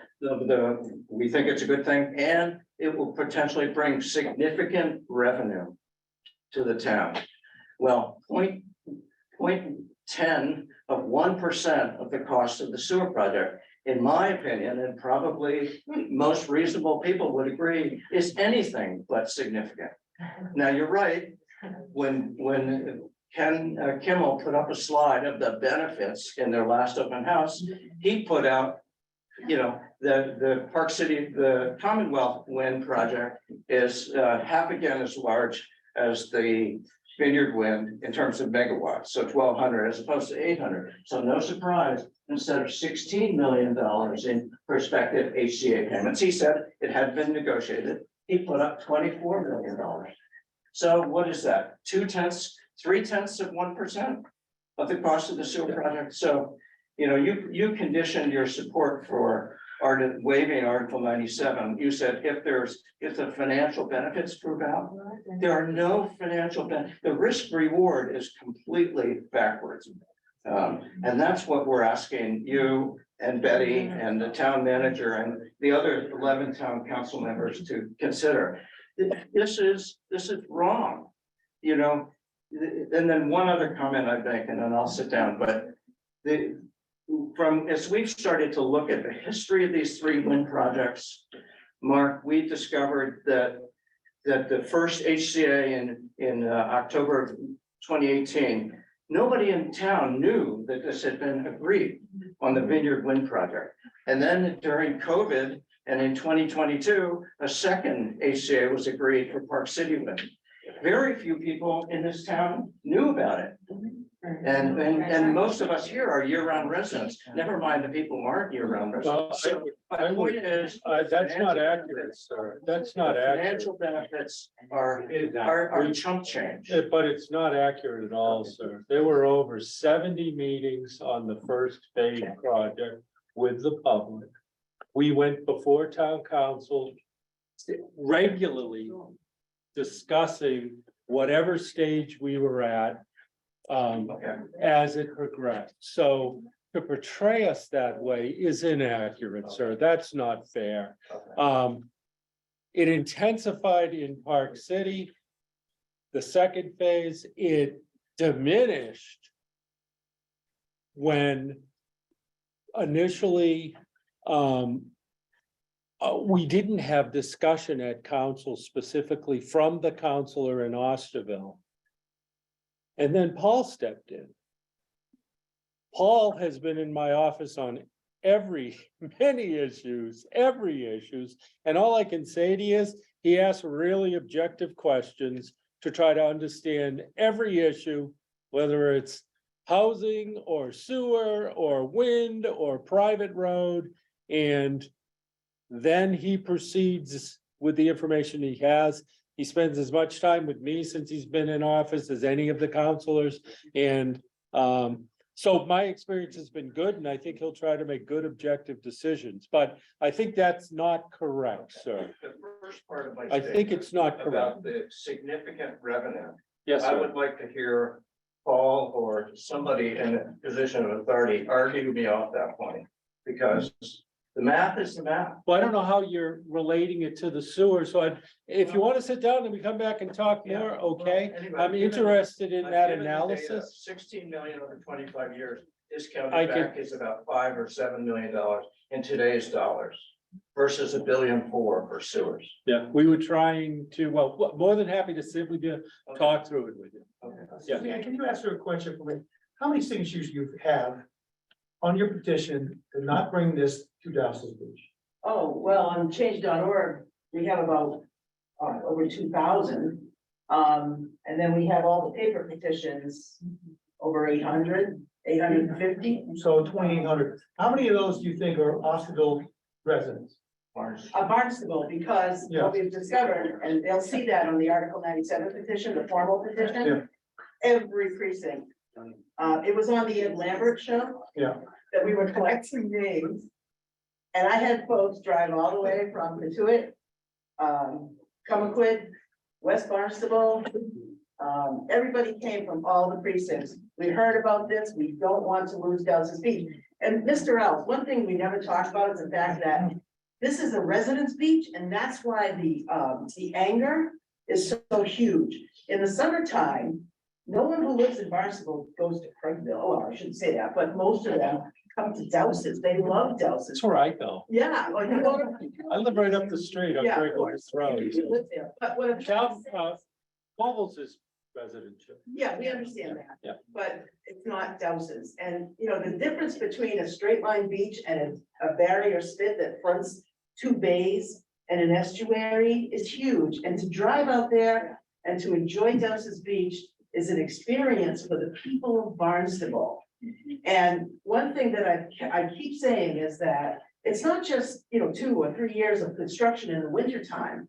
we think it's a good thing, and it will potentially bring significant revenue to the town. Well, 0.10 of 1% of the cost of the sewer project, in my opinion, and probably most reasonable people would agree, is anything but significant. Now, you're right, when Ken Kimmel put up a slide of the benefits in their last open house, he put out, the Park City, the Commonwealth Wind project is half again as large as the Vineyard Wind in terms of megawatts, so 1,200 as opposed to 800. So no surprise, instead of $16 million in prospective HCA payments, he said it had been negotiated. He put up $24 million. So what is that? 0.3% of the cost of the sewer project. So, you conditioned your support for waiving Article 97. You said if the financial benefits prove out, there are no financial benefits. The risk reward is completely backwards. And that's what we're asking you and Betty and the town manager and the other 11 town council members to consider. This is wrong, And then one other comment I make, and then I'll sit down, but as we've started to look at the history of these three wind projects, Mark, we discovered that the first HCA in October of 2018, nobody in town knew that this had been agreed on the Vineyard Wind project. And then during COVID and in 2022, a second HCA was agreed for Park City Wind. Very few people in this town knew about it. And most of us here are year-round residents, never mind the people who aren't year-round residents. So my point is, that's not accurate, sir. That's not accurate. financial benefits are chump change. But it's not accurate at all, sir. There were over 70 meetings on the first phase project with the public. We went before town council regularly discussing whatever stage we were at as it progressed. So to portray us that way is inaccurate, sir. That's not fair. It intensified in Park City. The second phase, it diminished when initially we didn't have discussion at council specifically from the counselor in Osterville. And then Paul stepped in. Paul has been in my office on many issues, and all I can say to you is he asks really objective questions to try to understand every issue, whether it's housing or sewer or wind or private road. And then he proceeds with the information he has. He spends as much time with me since he's been in office as any of the counselors. And so my experience has been good, and I think he'll try to make good objective decisions, but I think that's not correct, sir. The first part of my I think it's not correct. about the significant revenue. Yes, I sir. would like to hear Paul or somebody in a position of authority argue me off that point, because the math is the math. Well, I don't know how you're relating it to the sewer, so if you want to sit down and we come back and talk more, okay? Anyway, I'm given- interested in I've that given the data, analysis. 16 million over 25 years, I discounted could- back is about $5 or $7 million in today's dollars versus $1.4 billion for sewers. Yeah, we were trying to, well, more than happy to sit with you, talk through it with you. Yeah, can you answer a question for me? How many signatures do you have on your petition to not bring this to Dowsett Beach? Oh, well, on change.org, we have about over 2,000. And then we have all the paper petitions, over 850. So 2,800. How many of those do you think are Osterville residents? Barnstable, because what we've discovered, and they'll see that on the Article 97 petition, the formal petition. Every precinct. It was on the Ed Lambert show. Yeah. That we were collecting names. And I had folks drive all the way from Patuit, Comaquid, West Barnstable. Everybody came from all the precincts. We heard about this. We don't want to lose Dowsett Beach. And Mr. Ells, one thing we never talked about is the fact that this is a residence beach, and that's why the anger is so huge. In the summertime, no one who lives in Barnstable goes to Craigville. Oh, I shouldn't say that, but most of them come to Dowsett. They love Dowsett. That's where I go. Yeah. Like you go to. I live right up the street on Yeah. Great Lakes Road. You live there. But what I'm trying to say is- Bubbles is residential. Yeah, we understand that. Yeah. But it's not Dowsett's. And, you know, the difference between a straight line beach and a barrier spit that fronts 2 bays and an estuary is huge. And to drive out there and to enjoy Dowsett's Beach is an experience for the people of Barnstable. And one thing that I keep saying is that it's not just, 2 or 3 years of construction in the wintertime.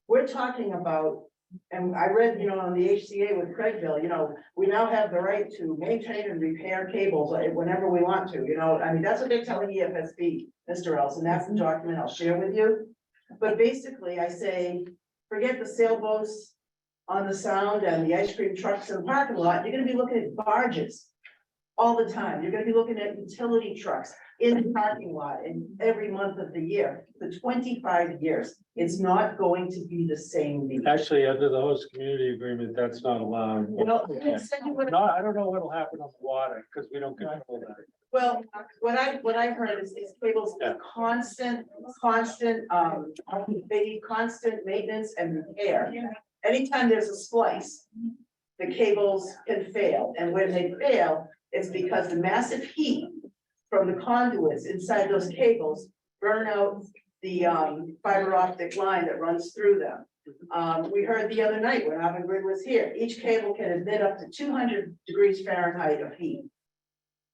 We're talking about, and I read, on the HCA with Craigville, we now have the right to maintain and repair cables whenever we want to, I mean, that's what they're telling EFSB, Mr. Ells, and that's the document I'll share with you. But basically, I say, forget the sailboats on the Sound and the ice cream trucks in the parking lot, you're gonna be looking at barges all the time. You're gonna be looking at utility trucks in the parking lot in every month of the year for 25 years. It's not going to be the same. beach. Actually, under the host community agreement, that's not allowed. Well, Okay. No, I don't know what'll happen on the water, because we don't control that. Well, what I heard is cables Yeah. constant, they need constant maintenance and repair. Anytime there's a splice, the cables can fail, and when they fail, it's because the massive heat from the conduits inside those cables burn out the fiber optic line that runs through them. We heard the other night when Avangrid was here, each cable can emit up to 200 degrees Fahrenheit of heat.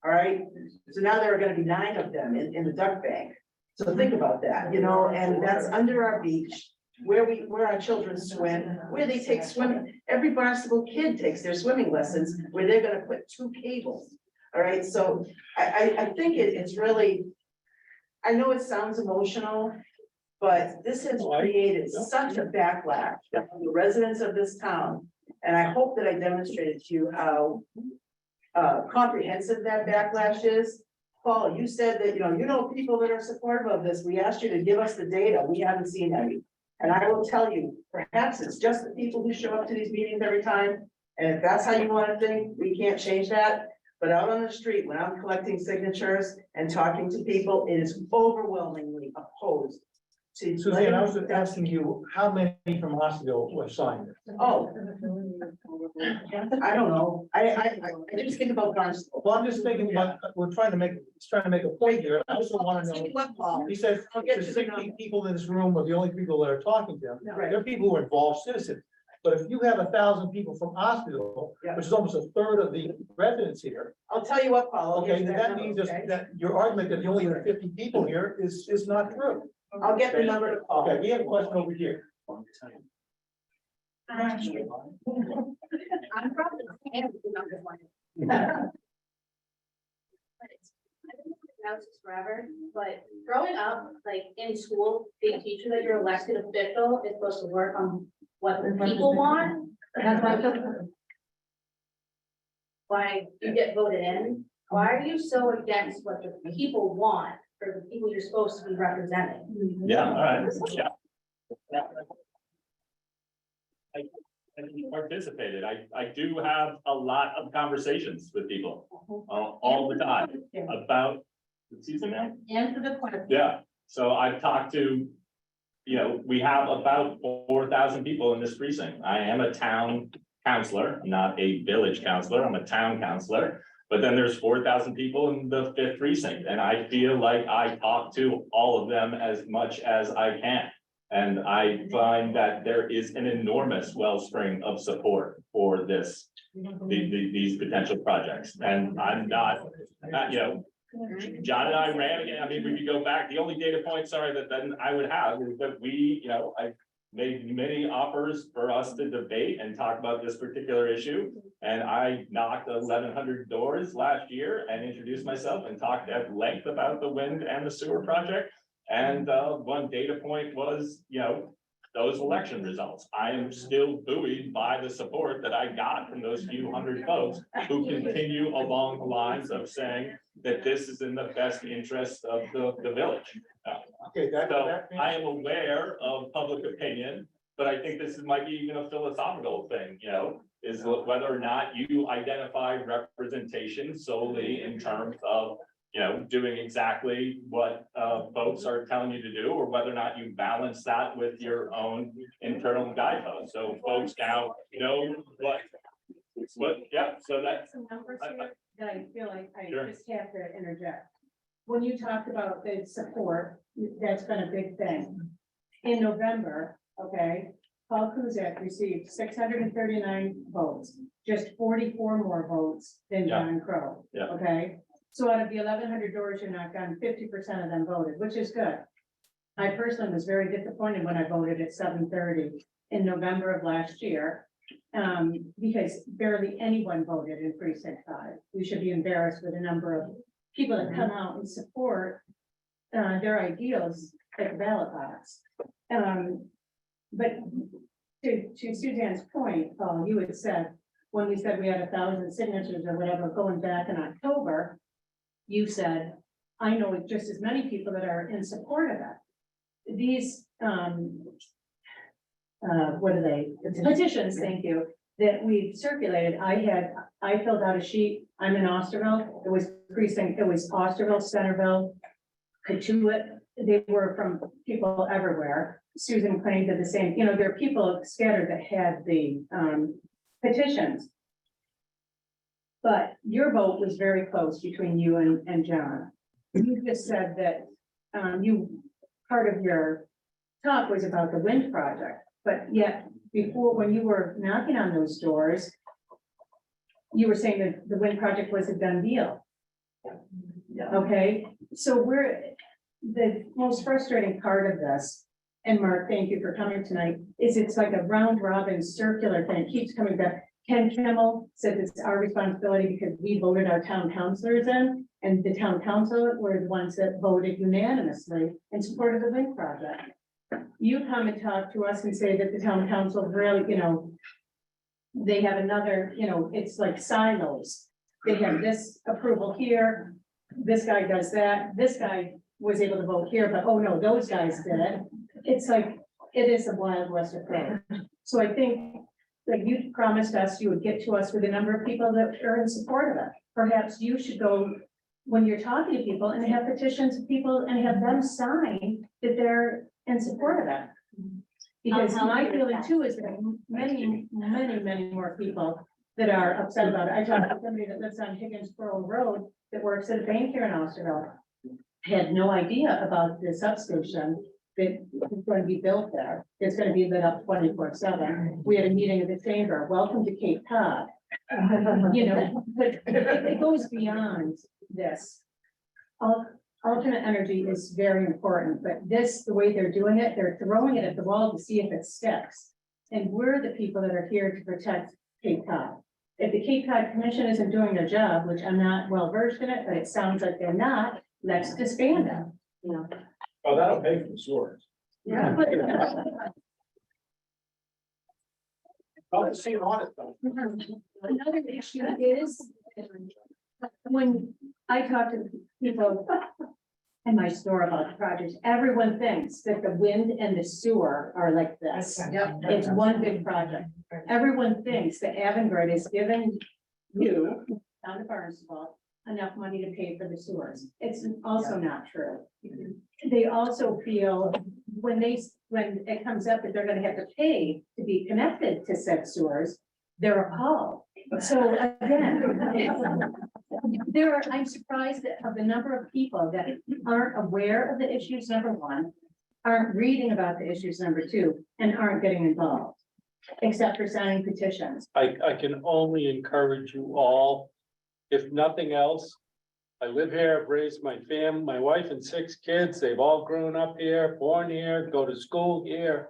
All right, so now there are gonna be 9 of them in the duck bank. So think about that, and that's under our beach, where our children swim, where they take swimming. Every Barnstable kid takes their swimming lessons, where they're gonna put 2 cables. All right, so I think it's really, I know it sounds emotional, but this has created such a backlash from the residents of this town. And I hope that I demonstrated to you how comprehensive that backlash is. Paul, you said that, you know people that are supportive of this. We asked you to give us the data. We haven't seen any. And I will tell you, perhaps it's just the people who show up to these meetings every time. And if that's how you want to think, we can't change that. But out on the street, when I'm collecting signatures and talking to people, it is overwhelmingly opposed to. Suzanne, I was asking you, how many from Osterville were signed? Oh. I don't know. I just think about Barnstable. Well, I'm just thinking, we're trying to make a point here. I also want to know. What, Paul? He says I'll get the to the 60 people in this room are the only people that are talking to him. Right. There are people who are involved citizens. But if you have 1,000 people from Osterville, Yeah. which is almost a third of the residents here, I'll tell you what, Paul. I'll okay, get then that that number, means okay? that your argument that you only have 50 people here is not true. I'll get the number to Paul. Okay, we have a question over here. I'm probably. Houses forever, but growing up, like in school, they teach you that your elected official is supposed to work on what the people want. That's why you get voted in. Why are you so against what the people want for the people you're supposed to be representing? Yeah, all right, yeah. I participated. I do have a lot of conversations with people all the time about, excuse me, ma'am? Answer the question. Yeah, so I've talked to, we have about 4,000 people in this precinct. I am a town councillor, not a village councillor. I'm a town councillor. But then there's 4,000 people in the 5th precinct, and I feel like I talk to all of them as much as I can. And I find that there is an enormous wellspring of support for this, these potential projects. And I'm not, John and I ran again. I mean, we could go back. The only data point, sorry, that then I would have is that we, I made many offers for us to debate and talk about this particular issue. And I knocked 1,100 doors last year and introduced myself and talked at length about the wind and the sewer project. And one data point was, those election results. I am still buoyed by the support that I got from those few hundred folks who continue along the lines of saying that this is in the best interest of the village. Okay, So I am aware of public opinion, but I think this might be even a philosophical thing, is whether or not you identify representation solely in terms of, doing exactly what folks are telling you to do, or whether or not you balance that with your own internal guideposts. So folks now know what, yeah, so that's. Some numbers here that I feel like I Sure. just have to interject. When you talked about the support, that's been a big thing. In November, okay, Paul Kuzak received 639 votes, just 44 more votes than Yeah. John Crow. Yeah. Okay, so out of the 1,100 doors you knocked on, 50% of them voted, which is good. I personally was very disappointed when I voted at 7:30 in November of last year. Because barely anyone voted in precinct 5. We should be embarrassed with the number of people that come out and support their ideals at the ballot box. But to Suzanne's point, Paul, you had said, when we said we had 1,000 signatures or whatever going back in October, you said, I know just as many people that are in support of it. These, what are they? Petitions, thank you, that we've circulated. I filled out a sheet. I'm in Osterville. It was precinct, it was Osterville, Centerville, Katuitt. They were from people everywhere. Susan Klein did the same. There are people scattered that had the petitions. But your vote was very close between you and John. You just said that part of your talk was about the wind project, but yet before, when you were knocking on those doors, you were saying that the wind project was a done deal. Okay, so the most frustrating part of this, and Mark, thank you for coming tonight, is it's like a round robin circular thing, it keeps coming back. Ken Kimmel said it's our responsibility because we voted our town councilors in, and the town council were the ones that voted unanimously in support of the wind project. You come and talk to us and say that the town council really, they have another, it's like silos. They have this approval here, this guy does that, this guy was able to vote here, but oh no, those guys did it. It's like, it is a Wild West approach. So I think that you promised us you would get to us with a number of people that are in support of it. Perhaps you should go, when you're talking to people, and have petitions of people and have them sign that they're in support of it. Because my feeling too is that many more people that are upset about it. I talked to somebody that lives on Higginsboro Road that works at a bank here in Osterville. Had no idea about the substation that is going to be built there. It's gonna be lit up 24/7. We had a meeting of the chamber, welcome to Cape Cod. You know, but it goes beyond this. Alternate energy is very important, but this, the way they're doing it, they're throwing it at the wall to see if it sticks. And we're the people that are here to protect Cape Cod. If the Cape Cod Commission isn't doing their job, which I'm not well versed in it, but it sounds like they're not, let's disband them. You know? Oh, that'll pay for the sewers. Yeah. I'll see on it though. Another issue is, when I talk to people in my store about the projects, everyone thinks that the wind and the sewer are like this. It's one big project. Everyone thinks that Avangard is giving you, down to Barnstable, enough money to pay for the sewers. It's also not true. They also feel when it comes up that they're gonna have to pay to be connected to said sewers, they're appalled. So again, I'm surprised of the number of people that aren't aware of the issues, number one, aren't reading about the issues, number two, and aren't getting involved, except for signing petitions. I can only encourage you all, if nothing else. I live here, I've raised my family, my wife and 6 kids, they've all grown up here, born here, go to school here.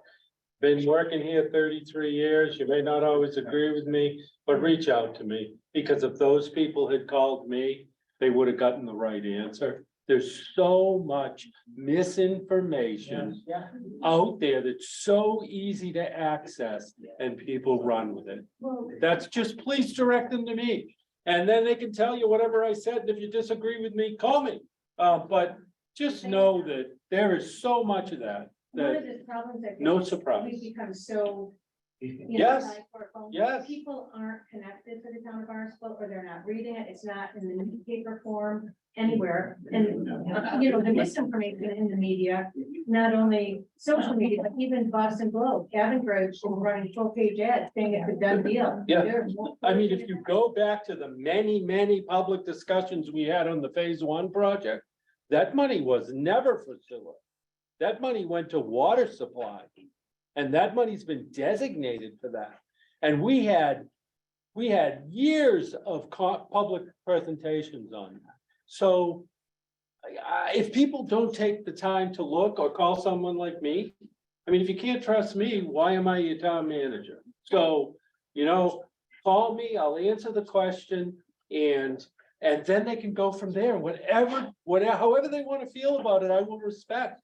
Been working here 33 years, you may not always agree with me, but reach out to me, because if those people had called me, they would have gotten the right answer. There's so much misinformation out there that's so easy to access, and people run with it. That's just, please direct them to me. And then they can tell you whatever I said, and if you disagree with me, call me. But just know that there is so much of that, One of that, the problems that. no surprise. We've become so. Yes, yes. People aren't connected to the town of Barnstable, or they're not reading it, it's not in the newspaper form anywhere. And, you know, the misinformation in the media, not only social media, but even Boston Globe, Avangard is running full page ads saying it's a done deal. Yeah. I mean, if you go back to the many public discussions we had on the phase 1 project, that money was never for sewer. That money went to water supply. And that money's been designated for that. And we had years of public presentations on that. So if people don't take the time to look or call someone like me, I mean, if you can't trust me, why am I your town manager? So, you know, call me, I'll answer the question, and then they can go from there. However they want to feel about it, I will respect.